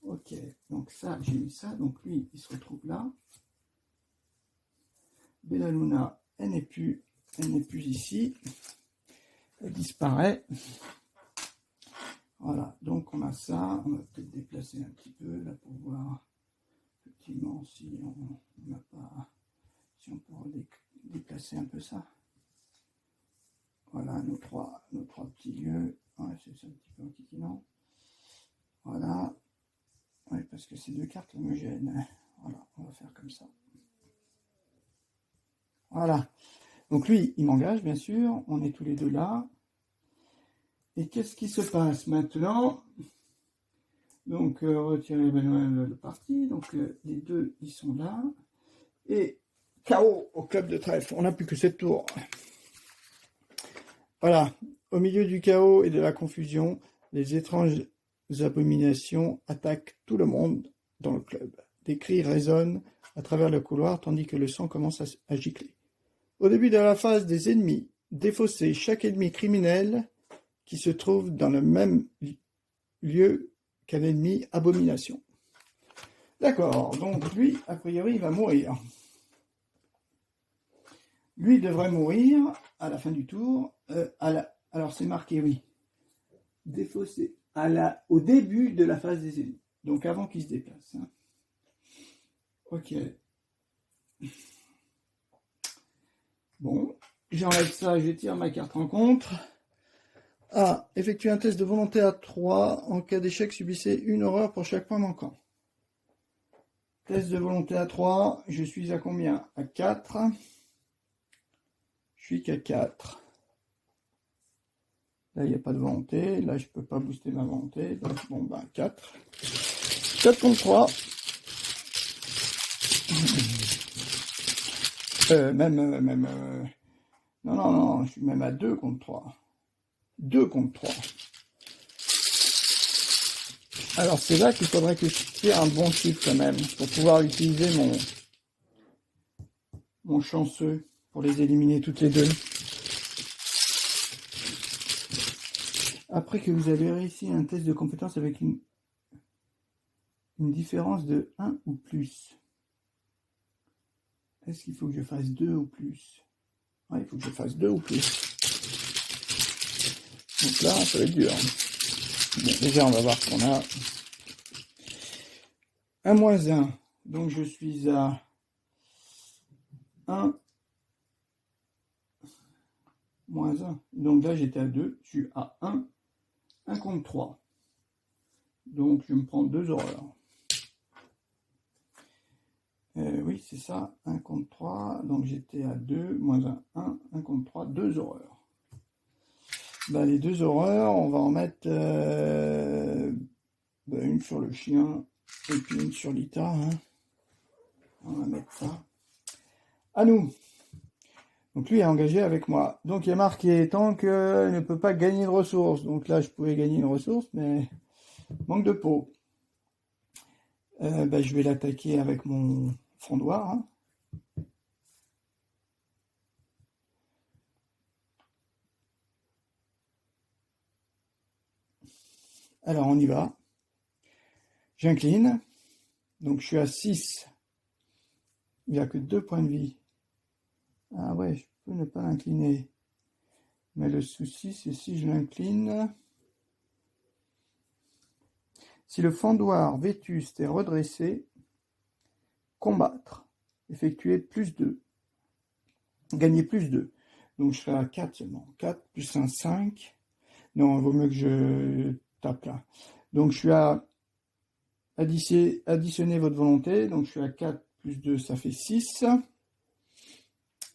Ok, donc ça, j'ai mis ça. Donc lui, il se retrouve là. Bella Luna, elle n'est plus ici. Elle disparaît. Voilà, donc on a ça. On va peut-être déplacer un petit peu là pour voir effectivement si on n'a pas, si on peut déplacer un peu ça. Voilà nos trois petits lieux. Ouais, c'est ça un petit peu enquiquinant. Voilà. Oui, parce que ces deux cartes me gênent. Voilà, on va faire comme ça. Voilà. Donc lui, il m'engage, bien sûr. On est tous les deux là. Et qu'est-ce qui se passe maintenant? Donc, retirer le parti. Donc, les deux, ils sont là. Et KO au club de trèfle. On n'a plus que cette tour. Voilà. Au milieu du chaos et de la confusion, les étranges abominations attaquent tout le monde dans le club. Des cris résonnent à travers le couloir, tandis que le sang commence à gicler. Au début de la phase des ennemis, défausser chaque ennemi criminel qui se trouve dans le même lieu qu'un ennemi abomination. D'accord, donc lui, a priori, il va mourir. Lui devrait mourir à la fin du tour. Alors c'est marqué, oui. Défausser au début de la phase des ennemis. Donc avant qu'il se déplace. Hein. Ok. Bon, j'enlève ça, je tire ma carte rencontre. Ah, effectuer un test de volonté à 3. En cas d'échec, subissez une horreur pour chaque point manquant. Test de volonté à 3. Je suis à combien? À 4. Je suis qu'à 4. Là, il n'y a pas de volonté. Là, je ne peux pas booster ma volonté. Donc, bon, ben, 4. 4 contre 3. Non, je suis même à 2 contre 3. 2 contre 3. Alors, c'est là qu'il faudrait que je tire un bon chiffre quand même, pour pouvoir utiliser mon chanceux, pour les éliminer toutes les deux. Après que vous avez réussi un test de compétence avec une différence de 1 ou plus. Est-ce qu'il faut que je fasse 2 ou plus? Ouais, il faut que je fasse 2 ou plus. Donc là, ça va être dur. Bon, déjà, on va voir ce qu'on a. 1 moins 1. Donc, je suis à 1 moins 1. Donc là, j'étais à 2. Je suis à 1. 1 contre 3. Donc, je me prends 2 horreurs. Oui, c'est ça. 1 contre 3. Donc, j'étais à 2. Moins 1. 1. 1 contre 3. 2 horreurs. Bah, les 2 horreurs, on va en mettre une sur le chien et puis une sur Lita. Hein. On va mettre ça. À nous. Donc lui est engagé avec moi. Donc il y a marqué tant qu'il ne peut pas gagner de ressources. Donc là, je pouvais gagner une ressource, mais manque de peau. Je vais l'attaquer avec mon frondoir. Hein. Alors on y va. J'incline. Donc je suis à 6. Il n'y a que 2 points de vie. Ah ouais, je peux ne pas l'incliner. Mais le souci, c'est si je l'incline. Si le fendoir vétuste est redressé, combattre. Effectuer plus 2. Gagner plus 2. Donc je serai à 4 seulement. 4 plus 1, 5. Non, il vaut mieux que je tape là. Donc je suis à additionner votre volonté. Donc je suis à 4 plus 2, ça fait 6.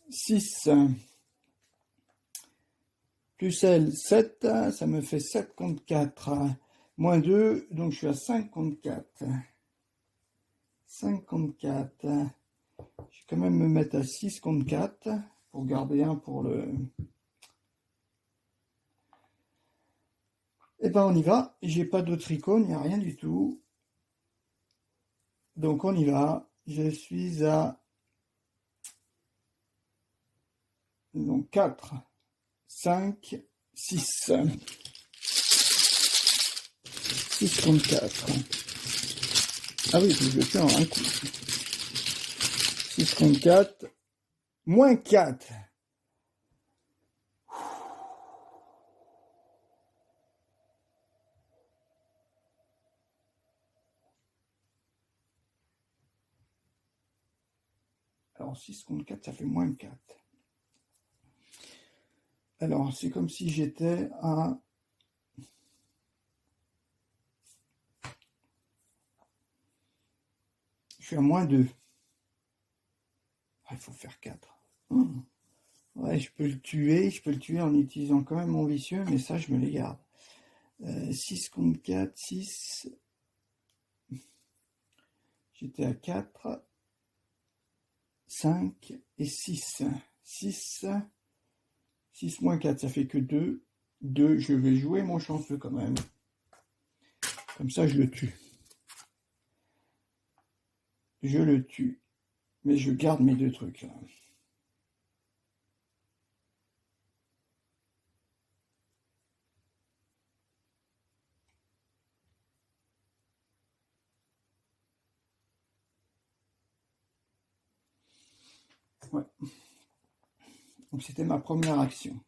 6 plus L, 7. Ça me fait 7 contre 4. Moins 2, donc je suis à 5 contre 4. 5 contre 4. Je vais quand même me mettre à 6 contre 4 pour garder un pour le... Et ben on y va. J'ai pas d'autre icône, il n'y a rien du tout. Donc on y va. Je suis à donc 4, 5, 6. 6 contre 4. Ah oui, je le fais en un coup. 6 contre 4. Moins 4. Alors 6 contre 4, ça fait moins 4. Alors c'est comme si j'étais à... Je suis à moins 2. Ah, il faut faire 4. Ouais, je peux le tuer en utilisant quand même mon vicieux, mais ça, je me les garde. 6 contre 4, 6. J'étais à 4, 5 et 6. 6, 6 moins 4, ça fait que 2. 2, je vais jouer mon chanceux quand même. Comme ça, je le tue. Je le tue. Mais je garde mes 2 trucs là. Ouais. Donc c'était ma première action.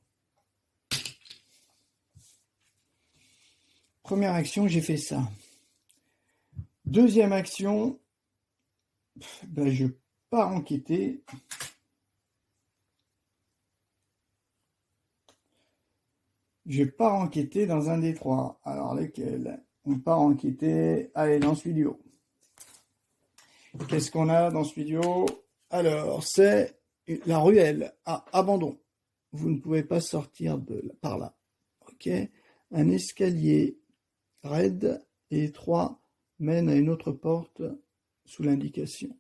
Première action, j'ai fait ça. Deuxième action, ben, je pars enquêter. Je pars enquêter dans un des 3. Alors lesquels? On part enquêter. Allez, dans ce vidéo. Qu'est-ce qu'on a dans ce vidéo? Alors, c'est la ruelle à abandon. Vous ne pouvez pas sortir par là. Ok. Un escalier raide et étroit mène à une autre porte sous l'indication.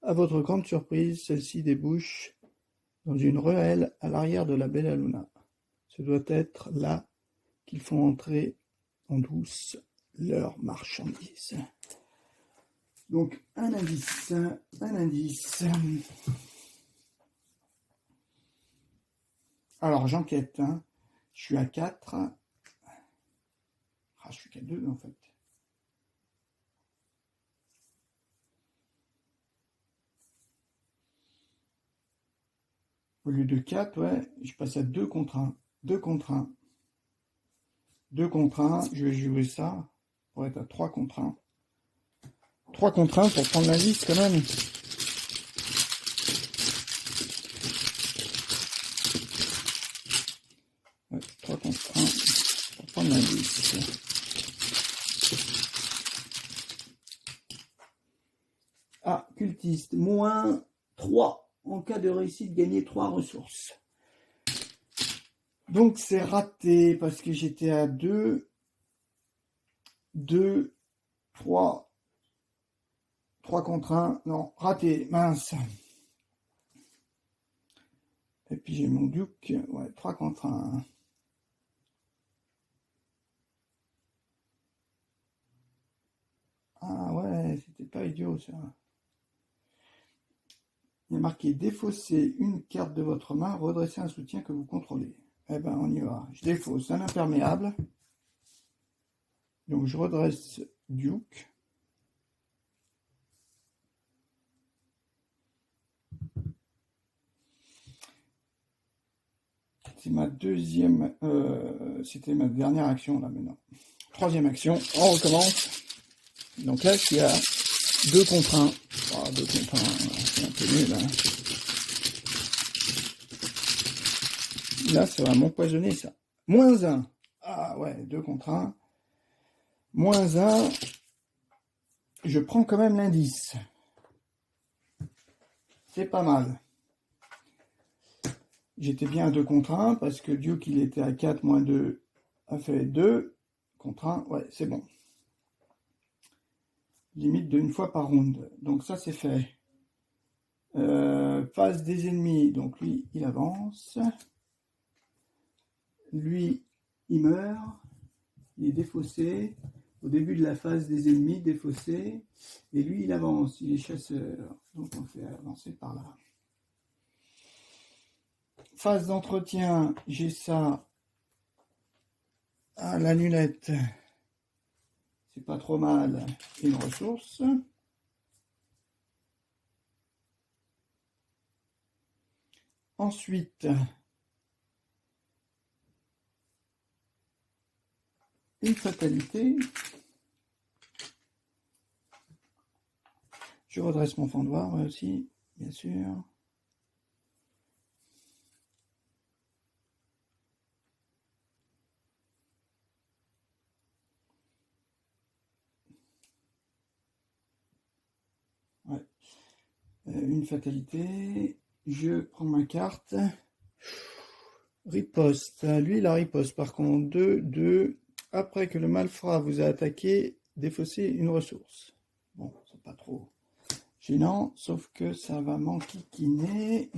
À votre grande surprise, celle-ci débouche dans une ruelle à l'arrière de la Bella Luna. Ce doit être là qu'ils font entrer en douce leurs marchandises. Donc, un indice. Alors, j'enquête. Hein. Je suis à 4. Ah, je suis qu'à 2, en fait. Au lieu de 4, ouais, je passe à 2 contre 1. 2 contre 1. 2 contre 1, je vais jouer ça pour être à 3 contre 1. 3 contre 1 pour prendre l'indice quand même. Ouais, 3 contre 1 pour prendre l'indice. Ah, cultiste, moins 3. En cas de réussite, gagner 3 ressources. Donc c'est raté parce que j'étais à 2, 2, 3. 3 contre 1, non, raté, mince. Et puis j'ai mon duc, ouais, 3 contre 1. Ah ouais, c'était pas idiot ça. Il y a marqué défausser une carte de votre main, redresser un soutien que vous contrôlez. Eh ben on y va. Je défausse un imperméable. Donc je redresse duc. c'était ma deuxième, c'était ma dernière action là maintenant. Troisième action, on recommence. Donc là, il y a 2 contre 1. Oh, 2 contre 1, c'est un peu nul. Hein. Là, ça va m'empoisonner ça. Moins 1. Ah ouais, 2 contre 1. Moins 1. Je prends quand même l'indice. C'est pas mal. J'étais bien à 2 contre 1 parce que Duke il était à 4 moins 2 a fait 2 contre 1. Ouais, c'est bon. Limite de 1 fois par round. Donc ça c'est fait. Phase des ennemis. Donc lui il avance. Lui il meurt. Il est défaussé. Au début de la phase des ennemis, défaussé. Et lui il avance. Il est chasseur. Donc on fait avancer par là. Phase d'entretien, j'ai ça à la lunette, c'est pas trop mal, une ressource. Ensuite, une fatalité. Je redresse mon fendoir aussi, bien sûr. Ouais. Une fatalité. Je prends ma carte. Riposte. Lui, la riposte. Par contre, 2. Après que le malfrat vous a attaqué, défaussez une ressource. Bon, c'est pas trop gênant, sauf que ça va m'enquiquiner.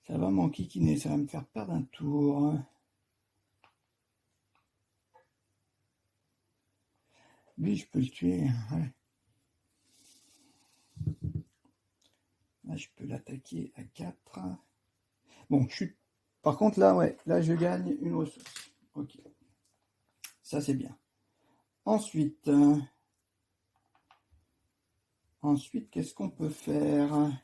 Ça va m'enquiquiner, ça va me faire perdre un tour. Lui, je peux le tuer. Ouais. Là, je peux l'attaquer à 4. Bon, je suis... Par contre, là, ouais, là, je gagne une ressource. Ok. Ça, c'est bien. Ensuite, qu'est-ce qu'on peut faire?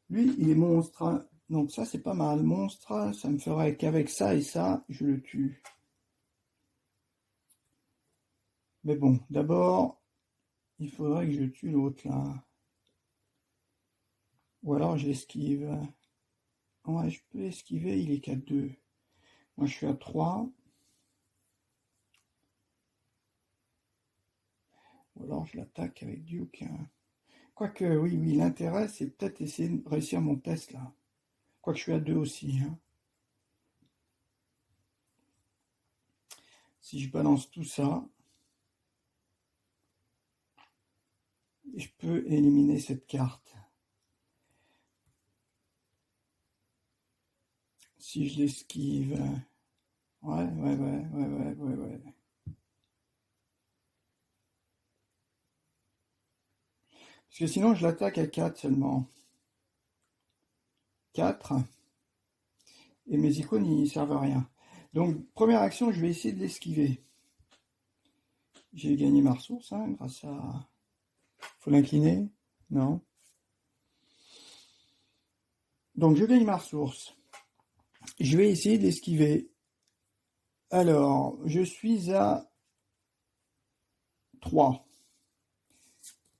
Lui, il est monstre. Donc ça, c'est pas mal. Monstre, ça me ferait qu'avec ça et ça, je le tue. Mais bon, d'abord, il faudrait que je tue l'autre, là. Ou alors, j'esquive. Ouais, je peux esquiver, il est qu'à 2. Moi, je suis à 3. Ou alors, je l'attaque avec Duke. Quoique, oui, l'intérêt, c'est peut-être essayer de réussir mon test, là. Quoique, je suis à 2 aussi. Hein. Si je balance tout ça, je peux éliminer cette carte. Si je l'esquive... Ouais. Parce que sinon, je l'attaque à 4 seulement. 4. Et mes icônes, ils ne servent à rien. Donc, première action, je vais essayer de l'esquiver. J'ai gagné ma ressource, hein, grâce à... Faut l'incliner? Non. Donc, je gagne ma ressource. Je vais essayer de l'esquiver. Alors, je suis à 3.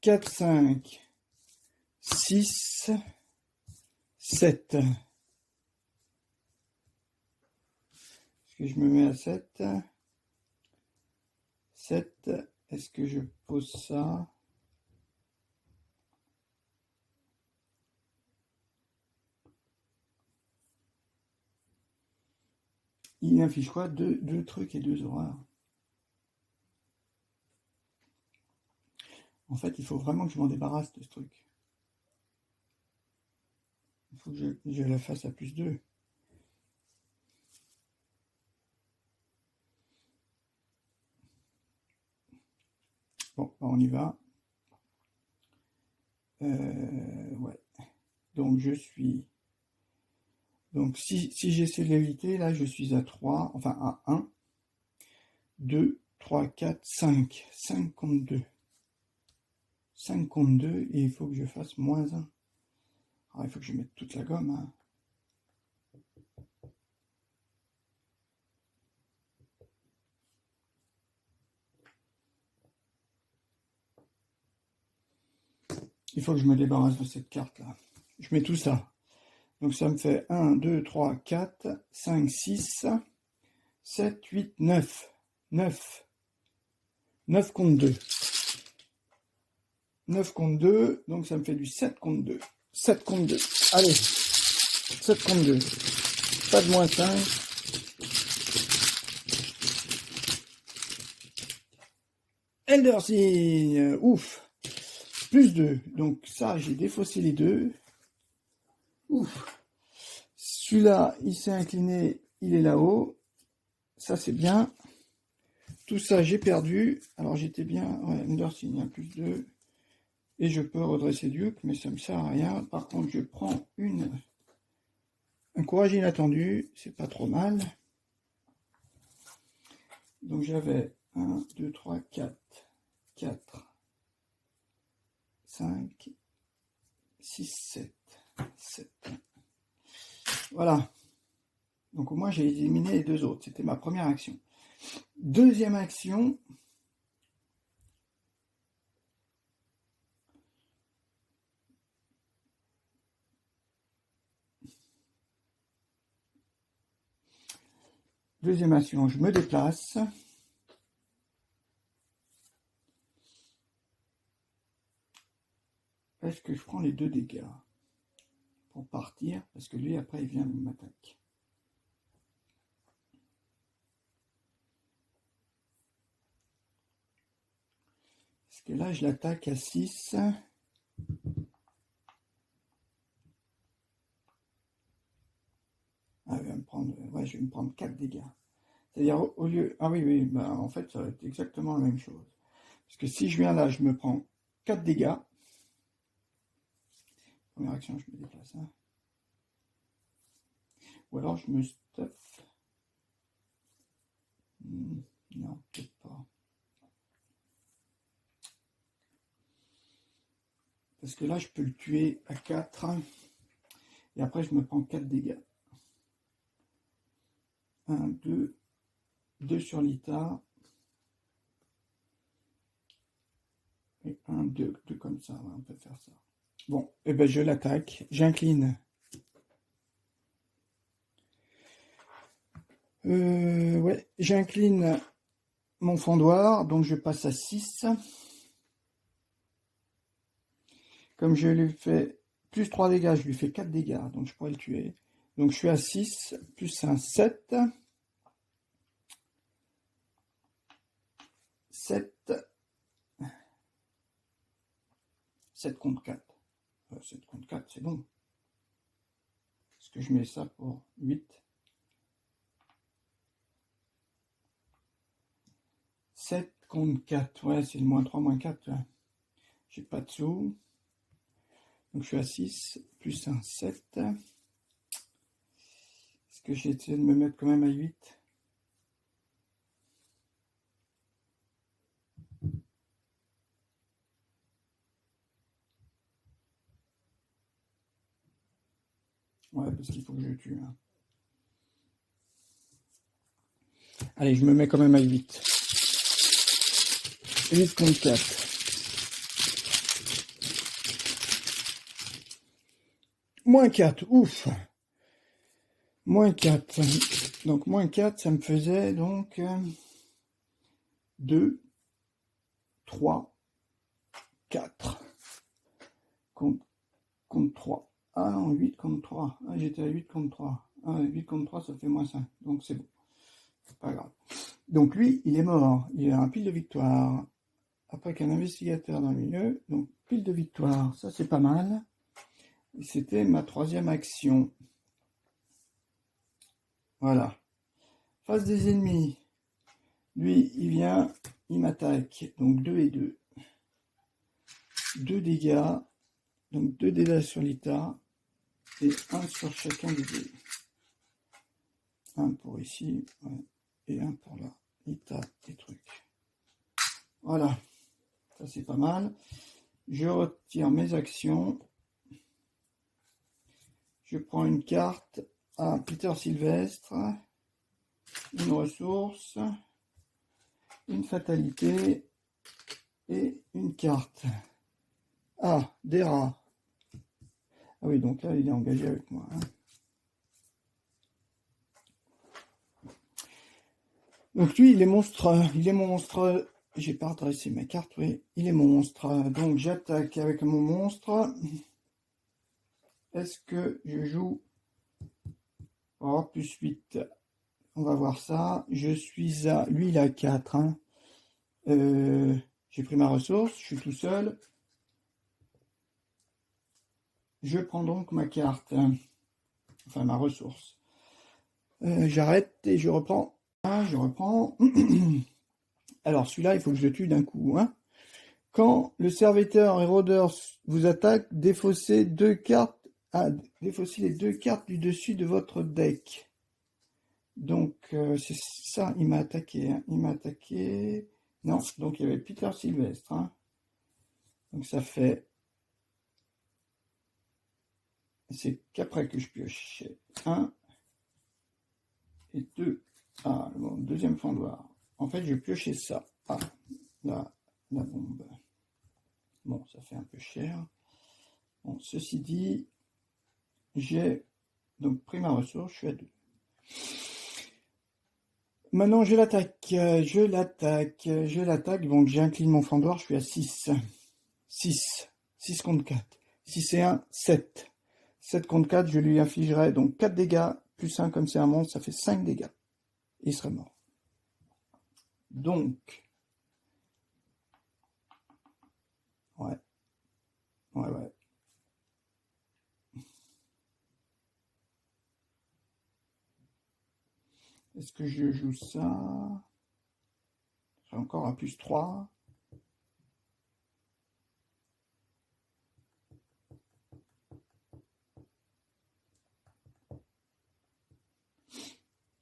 4, 5, 6, 7. Est-ce que je me mets à 7? 7. Est-ce que je pose ça? Il affiche quoi? Deux trucs et 2 horreurs. En fait, il faut vraiment que je m'en débarrasse de ce truc. Il faut que je la fasse à plus 2. Bon, on y va. Ouais. Donc, je suis... Donc, si j'essaie de l'éviter, là, je suis à 3, enfin à 1, 2, 3, 4, 5. 5 contre 2. 5 contre 2, et il faut que je fasse moins 1. Alors, il faut que je mette toute la gomme. Hein. Il faut que je me débarrasse de cette carte-là. Je mets tout ça. Donc ça me fait 1, 2, 3, 4, 5, 6, 7, 8, 9. 9. 9 contre 2. 9 contre 2, donc ça me fait du 7 contre 2. 7 contre 2. Allez, 7 contre 2. Pas de moins 5. Eldersigne, ouf. Plus 2. Donc ça, j'ai défaussé les deux. Ouf. Celui-là, il s'est incliné, il est là-haut. Ça, c'est bien. Tout ça, j'ai perdu. Alors, j'étais bien. Ouais, Eldersigne, plus 2. Et je peux redresser Duke, mais ça me sert à rien. Par contre, je prends un courage inattendu. C'est pas trop mal. Donc, j'avais 1, 2, 3, 4. 4. 5, 6, 7. 7. Voilà. Donc au moins j'ai éliminé les deux autres. C'était ma première action. Deuxième action. Deuxième action, je me déplace. Est-ce que je prends les 2 dégâts pour partir? Parce que lui, après, il vient m'attaquer. Parce que là, je l'attaque à 6. Ah, je vais me prendre 4 dégâts. C'est-à-dire, au lieu... Ah oui, bah, en fait, ça va être exactement la même chose. Parce que si je viens là, je me prends 4 dégâts. Première action, je me déplace. Hein. Ou alors, je me stuff. Non, peut-être pas. Parce que là, je peux le tuer à 4. Et après, je me prends 4 dégâts. 1, 2, 2 sur l'ITA. Et 1, 2, 2 comme ça. Ouais, on peut faire ça. Bon, et ben je l'attaque. J'incline. Ouais, j'incline mon fendoir. Donc, je passe à 6. Comme je lui fais plus 3 dégâts, je lui fais 4 dégâts. Donc, je pourrais le tuer. Donc, je suis à 6. Plus un 7. 7. 7 contre 4. 7 contre 4, c'est bon. Est-ce que je mets ça pour 8? 7 contre 4. Ouais, c'est le moins 3, moins 4. J'ai pas de sous. Donc je suis à 6. Plus un 7. Est-ce que j'ai essayé de me mettre quand même à 8? Ouais, parce qu'il faut que je le tue. Hein. Allez, je me mets quand même à 8. 8 contre 4. Moins 4, ouf. Moins 4. Donc moins 4, ça me faisait donc 2, 3, 4. Contre 3. Ah non, 8 contre 3. Ah, j'étais à 8 contre 3. Ah, 8 contre 3, ça fait moins 5. Donc c'est bon. C'est pas grave. Donc lui, il est mort. Il a un pile de victoire. Après qu'un investigateur dans le milieu. Donc pile de victoire. Ça, c'est pas mal. Et c'était ma 3e action. Voilà. Face des ennemis. Lui, il vient, il m'attaque. Donc 2 et 2. 2 dégâts. Donc 2 dégâts sur l'ITA. Et 1 sur chacun des deux. 1 pour ici. Ouais. Et 1 pour là. ITA et trucs. Voilà. Ça, c'est pas mal. Je retire mes actions. Je prends une carte à Peter Sylvestre, une ressource, une fatalité et une carte. Ah, des rats. Ah oui, donc là, il est engagé avec moi. Hein. Donc lui, il est monstre. Il est monstre. J'ai pas redressé ma carte, oui. Il est monstre. Donc j'attaque avec mon monstre. Est-ce que je joue... Oh, plus 8. On va voir ça. Je suis à... Lui, il a 4. Hein. J'ai pris ma ressource. Je suis tout seul. Je prends donc ma carte. Enfin, ma ressource. J'arrête et je reprends. Ah, je reprends. Alors, celui-là, il faut que je le tue d'un coup. Hein. Quand le serviteur et rôdeur vous attaque, défaussez 2 cartes. Ah, défaussez les 2 cartes du dessus de votre deck. Donc, c'est ça, il m'a attaqué. Hein. Il m'a attaqué... Non, donc il y avait Peter Sylvestre. Hein. Donc ça fait... C'est qu'après que je pioche 1 et 2. Ah, bon, deuxième fendoir. En fait, je piochais ça. Ah, là, la bombe. Bon, ça fait un peu cher. Bon, ceci dit, j'ai donc pris ma ressource, je suis à 2. Maintenant, je l'attaque, donc j'incline mon fendoir, je suis à 6. 6 contre 4. 6 et 1, 7. 7 contre 4, je lui infligerai donc 4 dégâts, plus 1 comme c'est un monstre, ça fait 5 dégâts. Et il serait mort. Donc, ouais. Est-ce que je joue ça? J'ai encore un plus 3.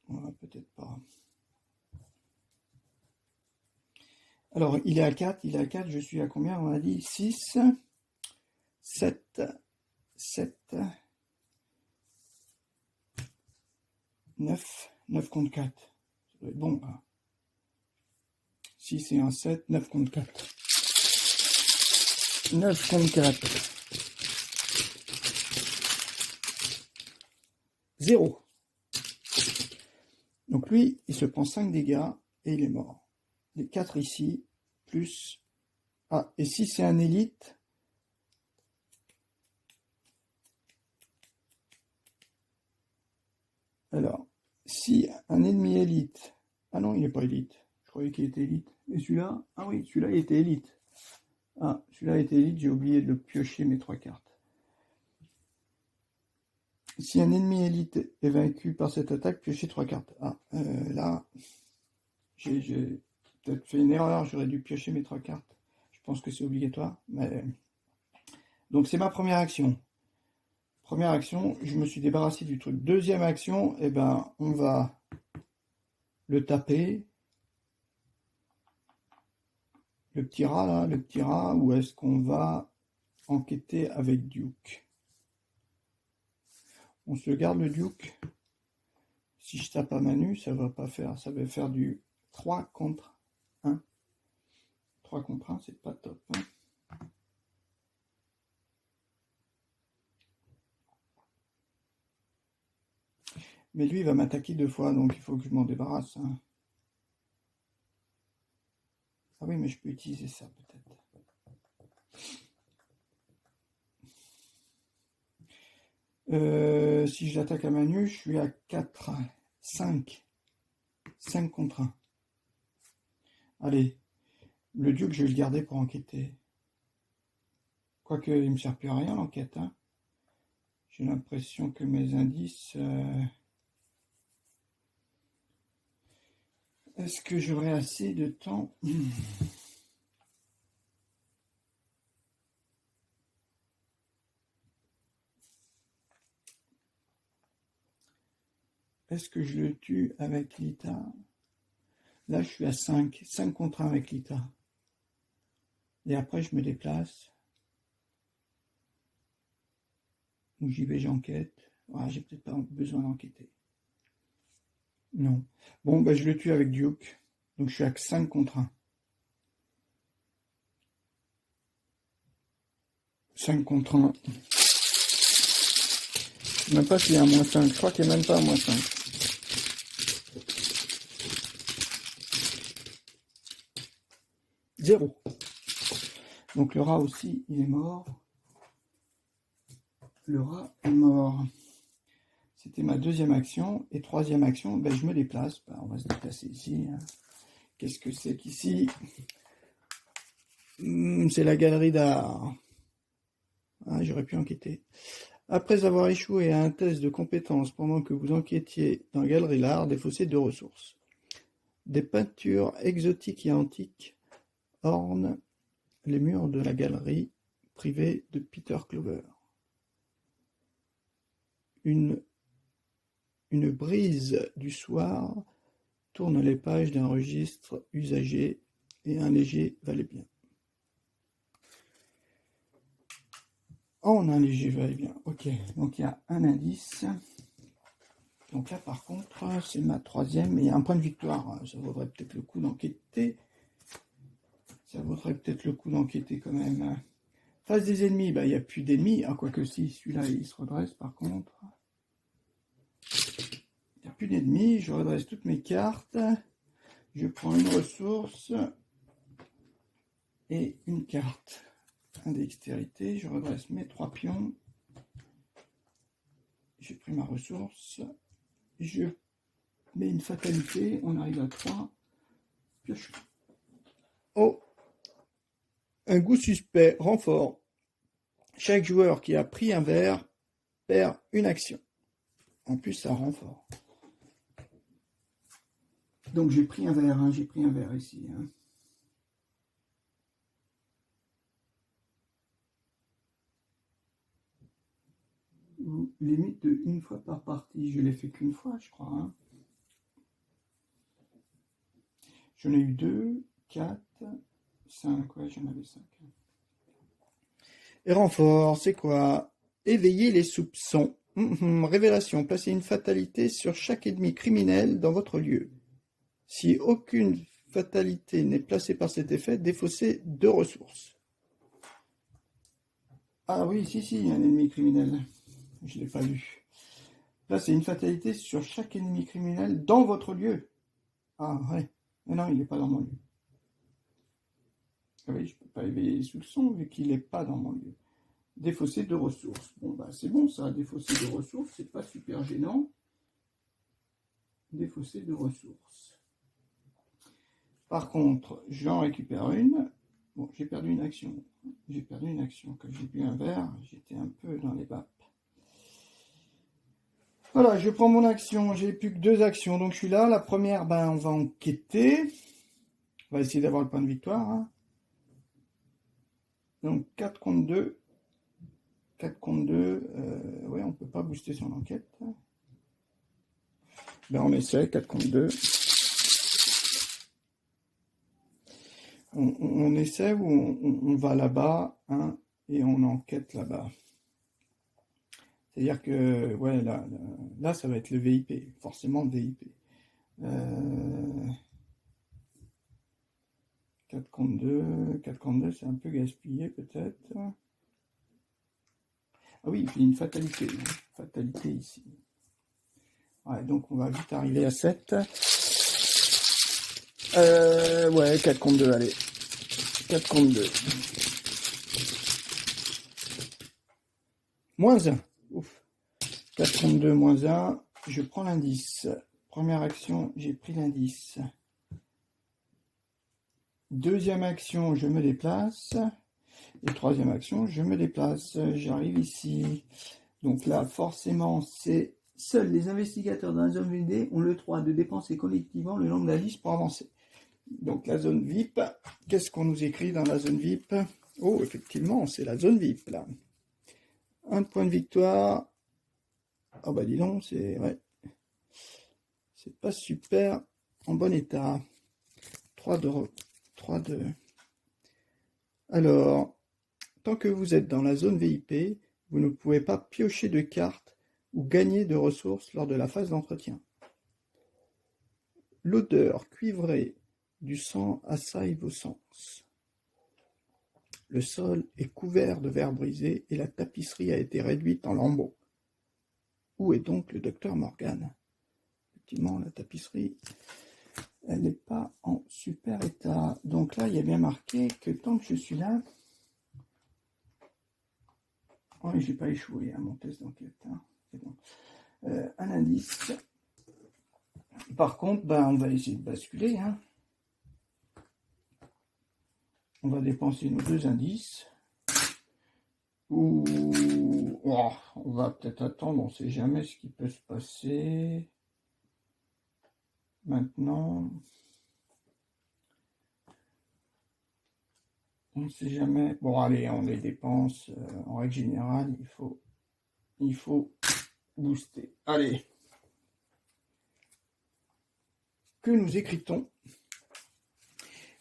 Ouais, peut-être pas. Alors, il est à 4, je suis à combien? On a dit 6, 7, 9 contre 4. Ça doit être bon. Hein. 6 et 1, 7, 9 contre 4. 9 contre 4. 0. Donc lui, il se prend 5 dégâts et il est mort. Les 4 ici, plus... Ah, et si c'est un élite... Alors, si un ennemi élite... Ah non, il n'est pas élite. Je croyais qu'il était élite. Et celui-là? Ah oui, celui-là, il était élite. Ah, celui-là était élite, j'ai oublié de le piocher mes 3 cartes. Si un ennemi élite est vaincu par cette attaque, piochez 3 cartes. Ah, là, j'ai peut-être fait une erreur, j'aurais dû piocher mes 3 cartes. Je pense que c'est obligatoire. Mais... Donc c'est ma première action. Première action, je me suis débarrassé du truc. Deuxième action, eh ben, on va le taper. Le petit rat, là, le petit rat, ou est-ce qu'on va enquêter avec Duke? On se garde le Duke. Si je tape à Manu, ça va pas faire. Ça va faire du 3 contre 1. 3 contre 1, c'est pas top. Hein. Mais lui, il va m'attaquer 2 fois, donc il faut que je m'en débarrasse. Hein. Ah oui, mais je peux utiliser ça, peut-être. Si je l'attaque à Manu, je suis à 4, 5. 5 contre 1. Allez, le Duc, je vais le garder pour enquêter. Quoique, il ne me sert plus à rien, l'enquête. Hein. J'ai l'impression que mes indices... Est-ce que j'aurai assez de temps? Est-ce que je le tue avec Lita? Là, je suis à 5. 5 contre 1 avec Lita. Et après, je me déplace. Ou j'y vais, j'enquête. Ah, j'ai peut-être pas besoin d'enquêter. Non. Bon, bah, je le tue avec Duke. Donc je suis à 5 contre 1. 5 contre 1. Je sais même pas s'il y a un moins 5. Je crois qu'il n'y a même pas un moins 5. Zéro. Donc le rat aussi, il est mort. Le rat est mort. C'était ma deuxième action. Et troisième action, ben, je me déplace. Ben, on va se déplacer ici. Qu'est-ce que c'est qu'ici? C'est la galerie d'art. Ah, j'aurais pu enquêter. Après avoir échoué à un test de compétences pendant que vous enquêtiez dans la galerie l'art, défaussez 2 ressources. Des peintures exotiques et antiques ornent les murs de la galerie privée de Peter Clover. Une brise du soir tourne les pages d'un registre usagé et un léger va-et-vient. Oh, on a un léger va-et-vient. Ok, donc il y a un indice. Donc là, par contre, c'est ma troisième. Et un point de victoire. Ça vaudrait peut-être le coup d'enquêter. Ça vaudrait peut-être le coup d'enquêter quand même. Face des ennemis, bah, il n'y a plus d'ennemis. Ah, quoique si, celui-là, il se redresse par contre. Il n'y a plus d'ennemis. Je redresse toutes mes cartes. Je prends une ressource et une carte. Un dextérité. Je redresse mes 3 pions. J'ai pris ma ressource. Je mets une fatalité. On arrive à 3. Pioche. Oh! Un goût suspect. Renfort. Chaque joueur qui a pris un verre perd une action. En plus, ça renfort. Donc j'ai pris un verre, j'ai pris un verre ici. Limite de 1 fois par partie. Je l'ai fait qu'une fois, je crois. J'en ai eu 2, 4, 5. Ouais, j'en avais 5. Et renfort, c'est quoi? Éveiller les soupçons. Révélation. Placez une fatalité sur chaque ennemi criminel dans votre lieu. Si aucune fatalité n'est placée par cet effet, défaussez 2 ressources. Ah oui, si, il y a un ennemi criminel. Je ne l'ai pas lu. Placez une fatalité sur chaque ennemi criminel dans votre lieu. Ah ouais. Mais non, il n'est pas dans mon lieu. Ah oui, je ne peux pas éveiller les soupçons vu qu'il n'est pas dans mon lieu. Défausser 2 ressources. Bon, bah c'est bon ça, défausser 2 ressources, c'est pas super gênant. Défausser 2 ressources. Par contre, j'en récupère une. Bon, j'ai perdu une action. J'ai perdu une action. Quand j'ai bu un verre, j'étais un peu dans les vapes. Voilà, je prends mon action. J'ai plus que 2 actions. Donc je suis là. La première, ben, on va enquêter. On va essayer d'avoir le point de victoire. Donc 4 contre 2. 4 contre 2. Ouais, on peut pas booster son enquête. Ben, on essaie. 4 contre 2. On essaie ou on va là-bas, et on enquête là-bas. C'est-à-dire que, ouais, là, ça va être le VIP, forcément le VIP. 4 contre 2, c'est un peu gaspillé peut-être. Ah oui, il fait une fatalité, fatalité ici. Ouais, donc on va vite arriver à 7. Ouais, 4 contre 2, allez. 4 contre 2. Moins 1. Ouf. 4 contre 2, moins 1. Je prends l'indice. Première action, j'ai pris l'indice. Deuxième action, je me déplace. Et troisième action, je me déplace. J'arrive ici. Donc là, forcément, c'est seuls les investigateurs dans la zone VD ont le droit de dépenser collectivement le nombre d'indices pour avancer. Donc la zone VIP, qu'est-ce qu'on nous écrit dans la zone VIP? Oh, effectivement, c'est la zone VIP, là. Un point de victoire. Ah bah dis donc, c'est ouais. C'est pas super en bon état. 3 de... Alors, tant que vous êtes dans la zone VIP, vous ne pouvez pas piocher de cartes ou gagner de ressources lors de la phase d'entretien. L'odeur cuivrée du sang assaille vos sens. Le sol est couvert de verres brisés et la tapisserie a été réduite en lambeaux. Où est donc le docteur Morgan? Effectivement, la tapisserie, elle n'est pas en super état. Donc là, il y a bien marqué que tant que je suis là... Oh, j'ai pas échoué à mon test d'enquête. Hein. C'est bon. Un indice. Par contre, on va essayer de basculer. Hein. On va dépenser nos 2 indices. Ou on va peut-être attendre, on ne sait jamais ce qui peut se passer. Maintenant, on ne sait jamais. Bon, allez, on les dépense. En règle générale, il faut booster. Allez. Que nous écrit-on?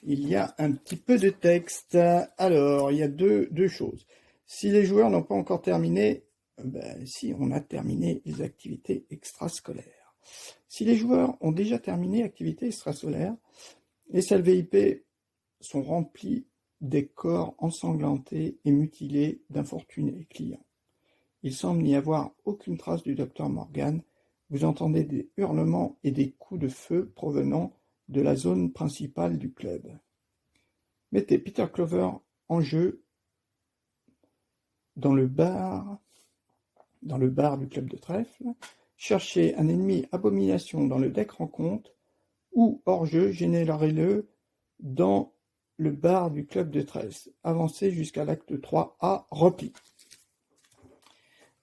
Il y a un petit peu de texte. Alors, il y a deux choses. Si les joueurs n'ont pas encore terminé, si on a terminé les activités extrascolaires. Si les joueurs ont déjà terminé activités extrascolaires, les salles VIP sont remplies des corps ensanglantés et mutilés d'infortunés clients. Il semble n'y avoir aucune trace du docteur Morgan. Vous entendez des hurlements et des coups de feu provenant de la zone principale du club. Mettez Peter Clover en jeu dans le bar du club de trèfle. Cherchez un ennemi abomination dans le deck rencontre ou hors jeu, générez-le dans le bar du club de trèfle. Avancez jusqu'à l'acte 3A, repli.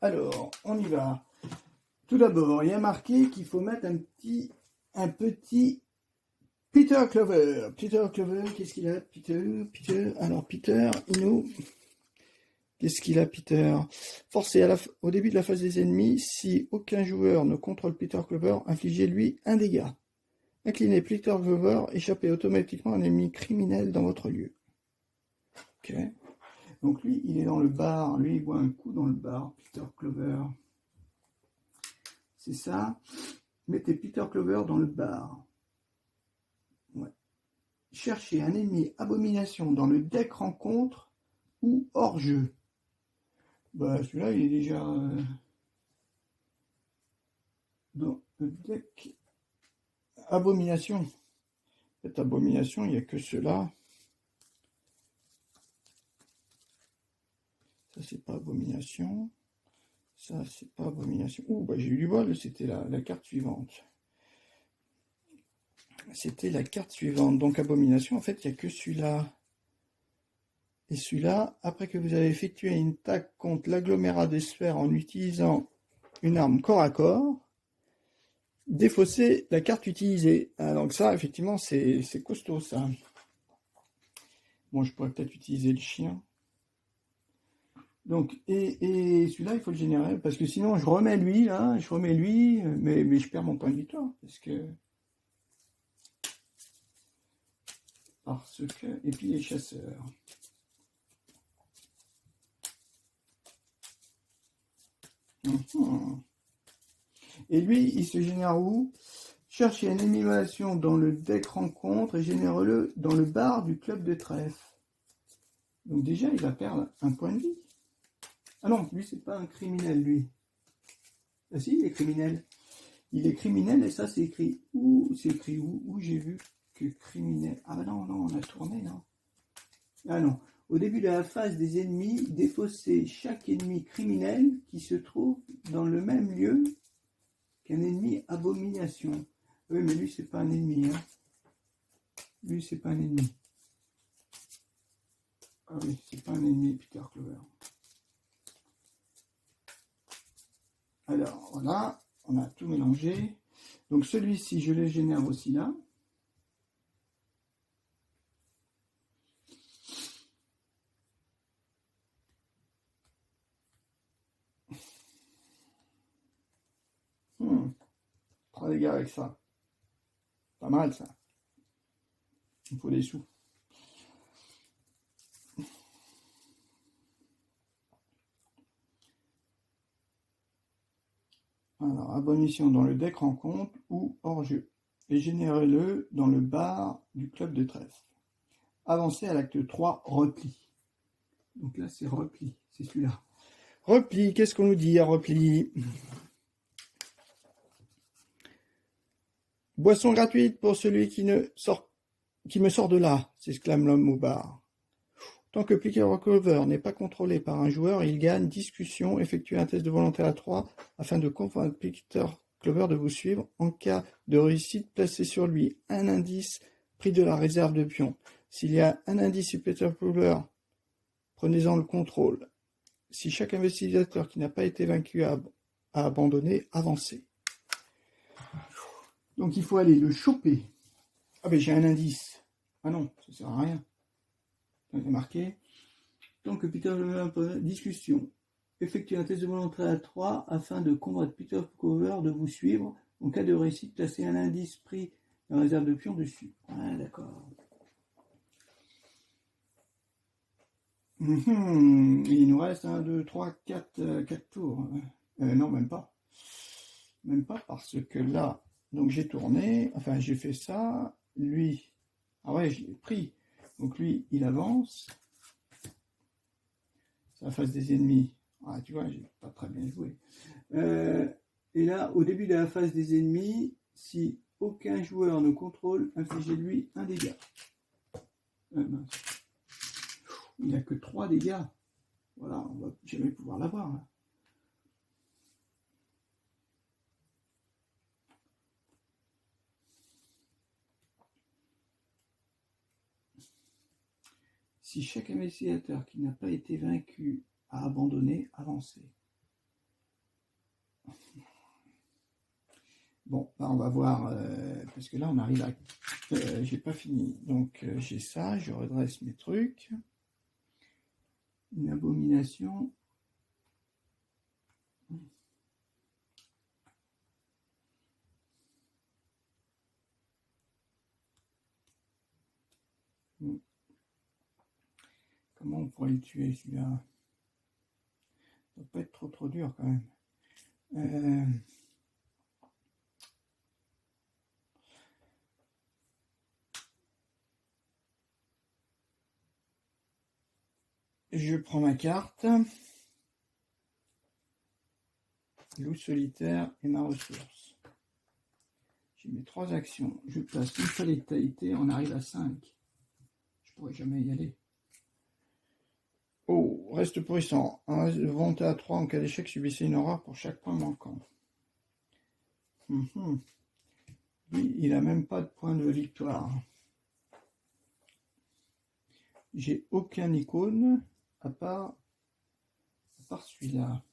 Alors, on y va. Tout d'abord, il y a marqué qu'il faut mettre un petit Peter Clover. Peter Clover, qu'est-ce qu'il a? Peter. Alors, Peter, qu'est-ce qu'il a, Peter? Forcé au début de la phase des ennemis, si aucun joueur ne contrôle Peter Clover, infligez-lui un dégât. Inclinez Peter Clover, échappez automatiquement un ennemi criminel dans votre lieu. Ok. Donc lui, il est dans le bar. Lui, il boit un coup dans le bar, Peter Clover. C'est ça. Mettez Peter Clover dans le bar. Ouais. Cherchez un ennemi abomination dans le deck rencontre ou hors jeu. Celui-là, il est déjà dans le deck abomination. Cette abomination, il n'y a que ceux-là. Ça, c'est pas abomination. Ça, c'est pas abomination. J'ai eu du bol, c'était la carte suivante. C'était la carte suivante. Donc, abomination, en fait, il n'y a que celui-là. Et celui-là, après que vous avez effectué une attaque contre l'agglomérat des sphères en utilisant une arme corps à corps, défaussez la carte utilisée. Donc ça, effectivement, c'est costaud, ça. Bon, je pourrais peut-être utiliser le chien. Donc, et celui-là, il faut le générer, parce que sinon, je remets lui, là, mais je perds mon point de victoire, parce que... Et puis les chasseurs. Et lui, il se génère où? Cherchez une animation dans le deck rencontre et génère-le dans le bar du club de trèfle. Donc déjà, il va perdre un point de vie. Ah non, lui, c'est pas un criminel, lui. Ah si, il est criminel. Il est criminel et ça, c'est écrit où? C'est écrit où j'ai vu que criminel. Ah non, on a tourné, non? Ah non. Au début de la phase des ennemis, défaussez chaque ennemi criminel qui se trouve dans le même lieu qu'un ennemi abomination. Oui, mais lui, c'est pas un ennemi. Hein. Lui, c'est pas un ennemi. Ah oui, c'est pas un ennemi, Peter Clover. Alors, voilà, on a tout mélangé. Donc, celui-ci, je le génère aussi là. Trois dégâts avec ça. Pas mal, ça. Il faut des sous. abolition dans le deck rencontre ou hors jeu et générez-le dans le bar du club de trèfle. Avancez à l'acte 3, repli. Donc là, c'est repli, c'est celui-là. Repli, qu'est-ce qu'on nous dit à repli? Boisson gratuite pour celui qui me sort de là, s'exclame l'homme au bar. Tant que Picker Recover n'est pas contrôlé par un joueur, il gagne discussion, effectuez un test de volonté à 3 afin de convaincre Picker Clover de vous suivre. En cas de réussite, placez sur lui un indice pris de la réserve de pions. S'il y a un indice sur Picker Clover, prenez-en le contrôle. Si chaque investigateur qui n'a pas été vaincu a abandonné, avancez. Donc il faut aller le choper. Ah ben j'ai un indice. Ah non, ça sert à rien. C'est marqué. Donc Peter Clover, discussion. Effectuez un test de volonté à 3 afin de convaincre Peter Clover de vous suivre. En cas de réussite, placez un indice pris dans la réserve de pions dessus. Ah d'accord. Il nous reste 1, 2, 3, 4 tours. Non, même pas. Même pas parce que là, donc j'ai tourné, enfin j'ai fait ça, lui, ah ouais, je l'ai pris. Donc lui, il avance. C'est la phase des ennemis. Ah, tu vois, j'ai pas très bien joué. Et là, au début de la phase des ennemis, si aucun joueur ne contrôle, infligez-lui un dégât. Mince. Il n'a que 3 dégâts. Voilà, on va jamais pouvoir l'avoir. Hein. Si chaque investigateur qui n'a pas été vaincu a abandonné, avancez. Bon, là on va voir, parce que là on arrive à... j'ai pas fini. Donc j'ai ça, je redresse mes trucs. Une abomination. Comment on pourrait le tuer celui-là? Ça ne doit pas être trop dur quand même. Je prends ma carte. Loup solitaire et ma ressource. J'ai mes 3 actions. Je place une fatalité, on arrive à 5. Je pourrais jamais y aller. Oh, reste pourrissant. Un volonté à 3 en cas d'échec, subissez une horreur pour chaque point manquant. Lui, il a même pas de point de victoire. J'ai aucun icône à part celui-là.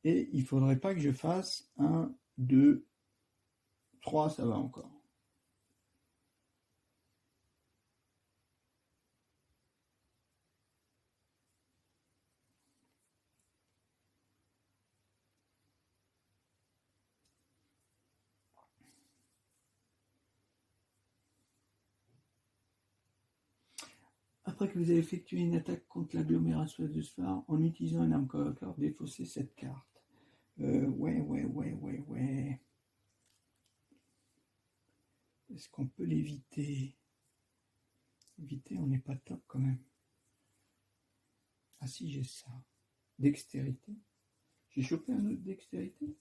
Et il faudrait pas que je fasse 1, 2, 3, ça va encore. Après que vous avez effectué une attaque contre l'agglomération de ce phare, en utilisant une arme corps, défaussez cette carte. Ouais. Est-ce qu'on peut l'éviter? Éviter, on n'est pas top quand même. Ah si, j'ai ça. Dextérité. J'ai chopé un autre dextérité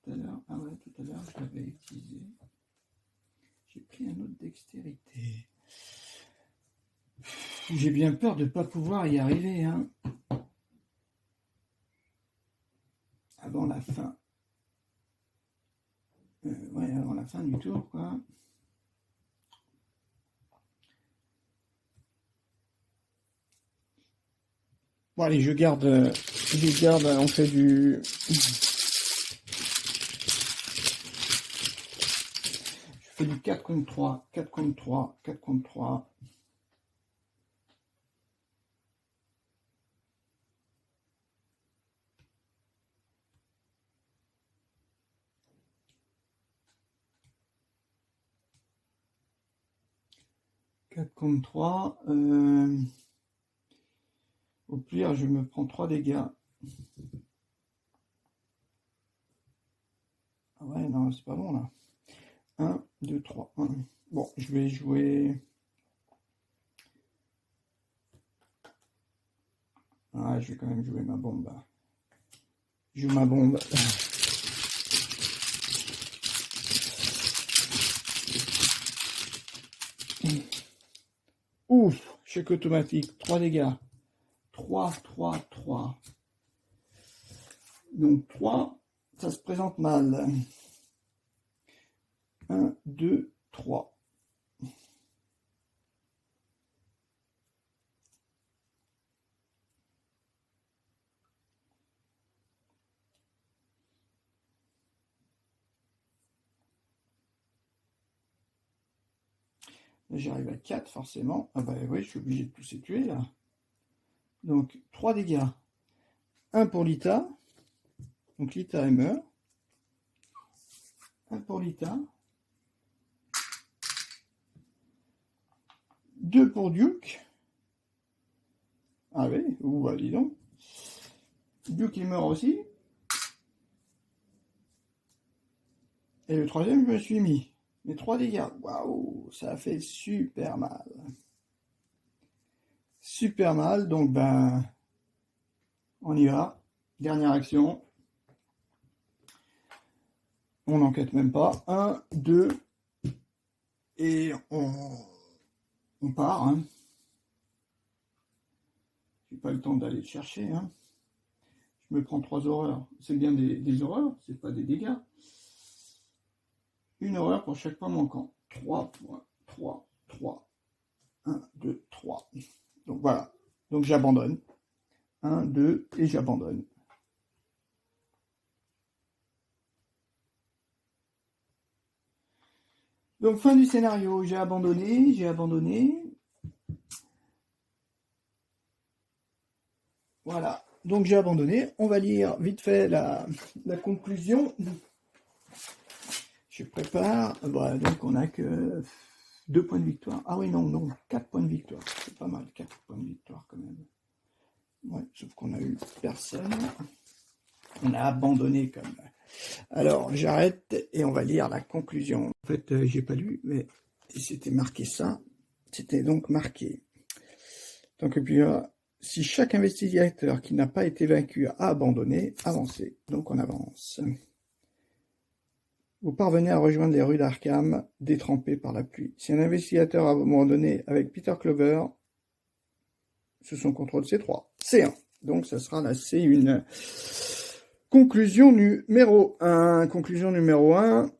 tout à l'heure. Ah ouais, tout à l'heure, je l'avais utilisé. J'ai pris un autre dextérité. J'ai bien peur de ne pas pouvoir y arriver, hein. Avant la fin. Ouais, avant la fin du tour, quoi. Bon, allez, je garde, on fait du... Je fais du 4 contre 3, 4 contre 3, 4 contre 3. Contre 3, Au pire, je me prends 3 dégâts. Ah ouais, non, c'est pas bon là. 1, 2, 3. 1. Bon, je vais jouer... Ah, je vais quand même jouer ma bombe. Je joue ma bombe. Ouf, chèque automatique, 3 dégâts. 3, 3, 3. Donc 3, ça se présente mal. 1, 2, 3. J'arrive à 4 forcément. Ah bah oui, je suis obligé de tous les tuer là. Donc 3 dégâts. 1 pour Lita. Donc Lita elle meurt. 1 pour Lita. 2 pour Duke. Ah oui, ou bah dis donc. Duke il meurt aussi. Et le troisième, je me suis mis. Mais 3 dégâts. Waouh, ça a fait super mal. Super mal, donc ben, on y va. Dernière action. On n'enquête même pas. 1, 2, et on part. Hein. J'ai pas le temps d'aller le chercher. Hein. Je me prends 3 horreurs. C'est bien des horreurs, c'est pas des dégâts. Une horreur pour chaque point manquant. 3 points. 3, 3. 1, 2, 3. Donc voilà. Donc j'abandonne. 1, 2, et j'abandonne. Donc fin du scénario. J'ai abandonné. Voilà. Donc j'ai abandonné. On va lire vite fait la conclusion. Je prépare. Voilà, donc on n'a que 2 points de victoire. Ah oui, non, 4 points de victoire. C'est pas mal, 4 points de victoire quand même. Ouais, sauf qu'on a eu personne. On a abandonné comme. Alors, j'arrête et on va lire la conclusion. En fait, j'ai pas lu, mais c'était marqué ça. C'était donc marqué. Donc, et puis, si chaque investigateur qui n'a pas été vaincu a abandonné, avancez. Donc, on avance. Vous parvenez à rejoindre les rues d'Arkham, détrempées par la pluie. Si un investigateur a abandonné avec Peter Clover, sous son contrôle C3, C1. Donc, ça sera la C1. Conclusion numéro 1. Conclusion numéro 1.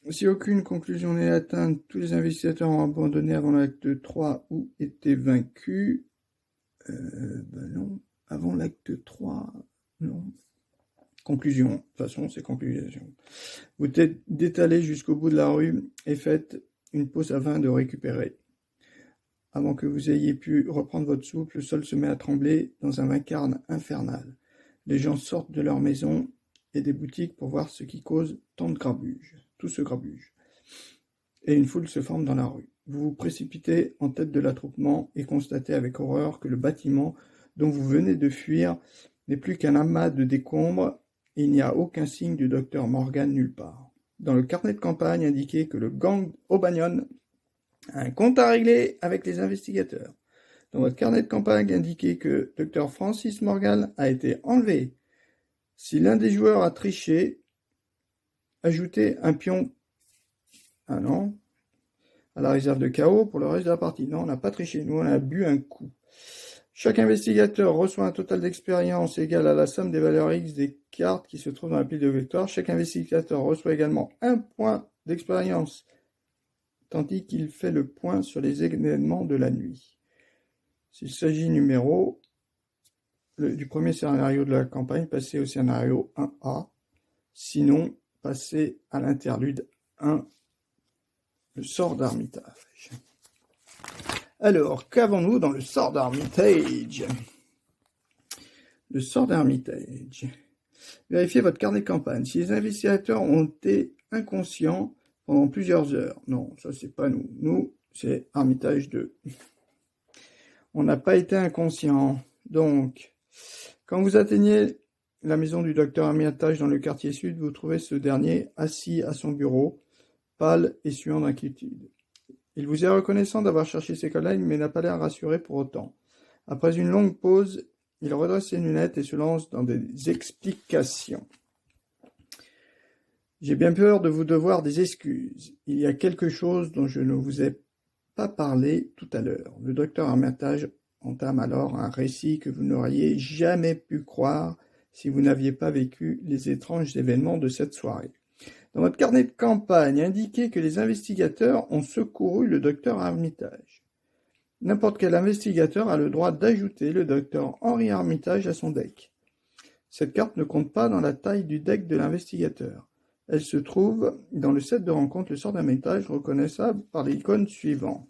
Si aucune conclusion n'est atteinte, tous les investigateurs ont abandonné avant l'acte 3 ou été vaincus. Ben non. Avant l'acte 3, non. Conclusion. De toute façon, c'est conclusion. Vous détalez jusqu'au bout de la rue et faites une pause afin de récupérer. Avant que vous ayez pu reprendre votre souffle, le sol se met à trembler dans un vacarme infernal. Les gens sortent de leurs maisons et des boutiques pour voir ce qui cause tant de grabuge. Tout ce grabuge. Et une foule se forme dans la rue. Vous vous précipitez en tête de l'attroupement et constatez avec horreur que le bâtiment dont vous venez de fuir n'est plus qu'un amas de décombres et il n'y a aucun signe du docteur Morgan nulle part. Dans le carnet de campagne indiqué que le gang O'Banion a un compte à régler avec les investigateurs. Dans votre carnet de campagne indiqué que Dr Francis Morgan a été enlevé. Si l'un des joueurs a triché, ajoutez un pion à la réserve de chaos pour le reste de la partie. Non, on n'a pas triché, nous on a bu un coup. Chaque investigateur reçoit un total d'expérience égal à la somme des valeurs X des cartes qui se trouvent dans la pile de victoire. Chaque investigateur reçoit également un point d'expérience, tandis qu'il fait le point sur les événements de la nuit. S'il s'agit du premier scénario de la campagne, passez au scénario 1A. Sinon, passez à l'interlude 1, le sort d'Armitage. Alors, qu'avons-nous dans le sort d'Armitage? Le sort d'Armitage. Vérifiez votre carnet de campagne. Si les investigateurs ont été inconscients pendant plusieurs heures. Non, ça c'est pas nous. Nous, c'est Armitage 2. On n'a pas été inconscients. Donc, quand vous atteignez la maison du docteur Armitage dans le quartier sud, vous trouvez ce dernier assis à son bureau, pâle et suant d'inquiétude. Il vous est reconnaissant d'avoir cherché ses collègues, mais n'a pas l'air rassuré pour autant. Après une longue pause, il redresse ses lunettes et se lance dans des explications. J'ai bien peur de vous devoir des excuses. Il y a quelque chose dont je ne vous ai pas parlé tout à l'heure. Le docteur Armitage entame alors un récit que vous n'auriez jamais pu croire si vous n'aviez pas vécu les étranges événements de cette soirée. Dans votre carnet de campagne, indiquez que les investigateurs ont secouru le docteur Armitage. N'importe quel investigateur a le droit d'ajouter le docteur Henri Armitage à son deck. Cette carte ne compte pas dans la taille du deck de l'investigateur. Elle se trouve dans le set de rencontre Le Sort d'Armitage, reconnaissable par l'icône suivante.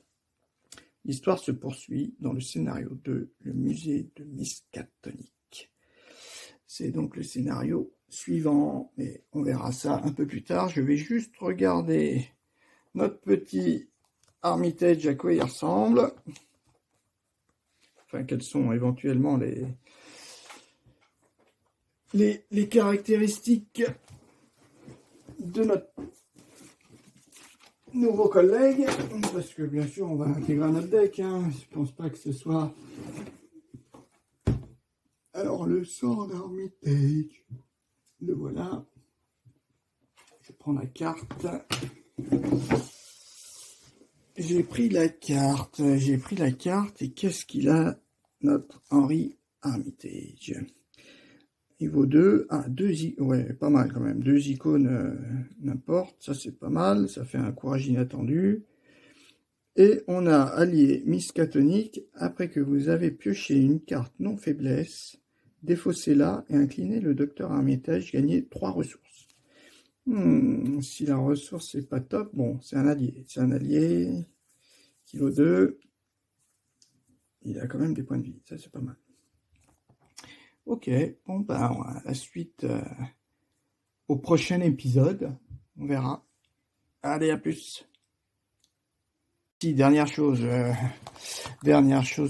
L'histoire se poursuit dans le scénario 2, le musée de Miskatonic. C'est donc le scénario suivant, mais on verra ça un peu plus tard. Je vais juste regarder notre petit Armitage, à quoi il ressemble. Enfin, quelles sont éventuellement les caractéristiques de notre nouveau collègue, parce que bien sûr on va intégrer notre deck, hein. Je pense pas que ce soit... Alors le sort d'Armitage, le voilà. Je prends la carte. J'ai pris la carte, et qu'est-ce qu'il a, notre Henri Armitage? Niveau 2, ouais, pas mal quand même, 2 icônes, n'importe, ça c'est pas mal, ça fait un courage inattendu. Et on a allié Miskatonic, après que vous avez pioché une carte non faiblesse, défaussez-la et inclinez le docteur Armitage, gagnez 3 ressources. Si la ressource n'est pas top, bon, c'est un allié, kilo 2, il a quand même des points de vie, ça c'est pas mal. Ok, bon ben, la suite au prochain épisode, on verra. Allez, à plus. Dernière chose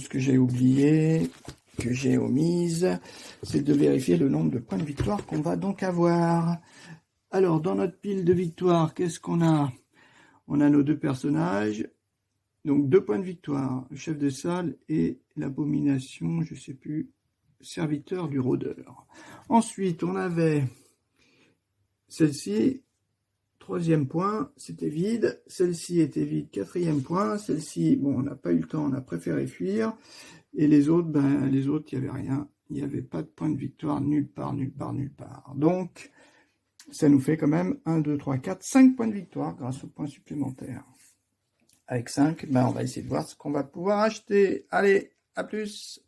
que j'ai oublié, que j'ai omise, c'est de vérifier le nombre de points de victoire qu'on va donc avoir. Alors, dans notre pile de victoire, qu'est-ce qu'on a? On a nos 2 personnages, donc 2 points de victoire, le chef de salle et l'abomination, je sais plus, serviteur du rôdeur. Ensuite, on avait celle-ci, 3e point, c'était vide. Celle-ci était vide, 4e point. Celle-ci, bon, on n'a pas eu le temps, on a préféré fuir. Et les autres, il n'y avait rien. Il n'y avait pas de point de victoire nulle part. Donc, ça nous fait quand même 1, 2, 3, 4, 5 points de victoire grâce aux points supplémentaires. Avec 5, on va essayer de voir ce qu'on va pouvoir acheter. Allez, à plus!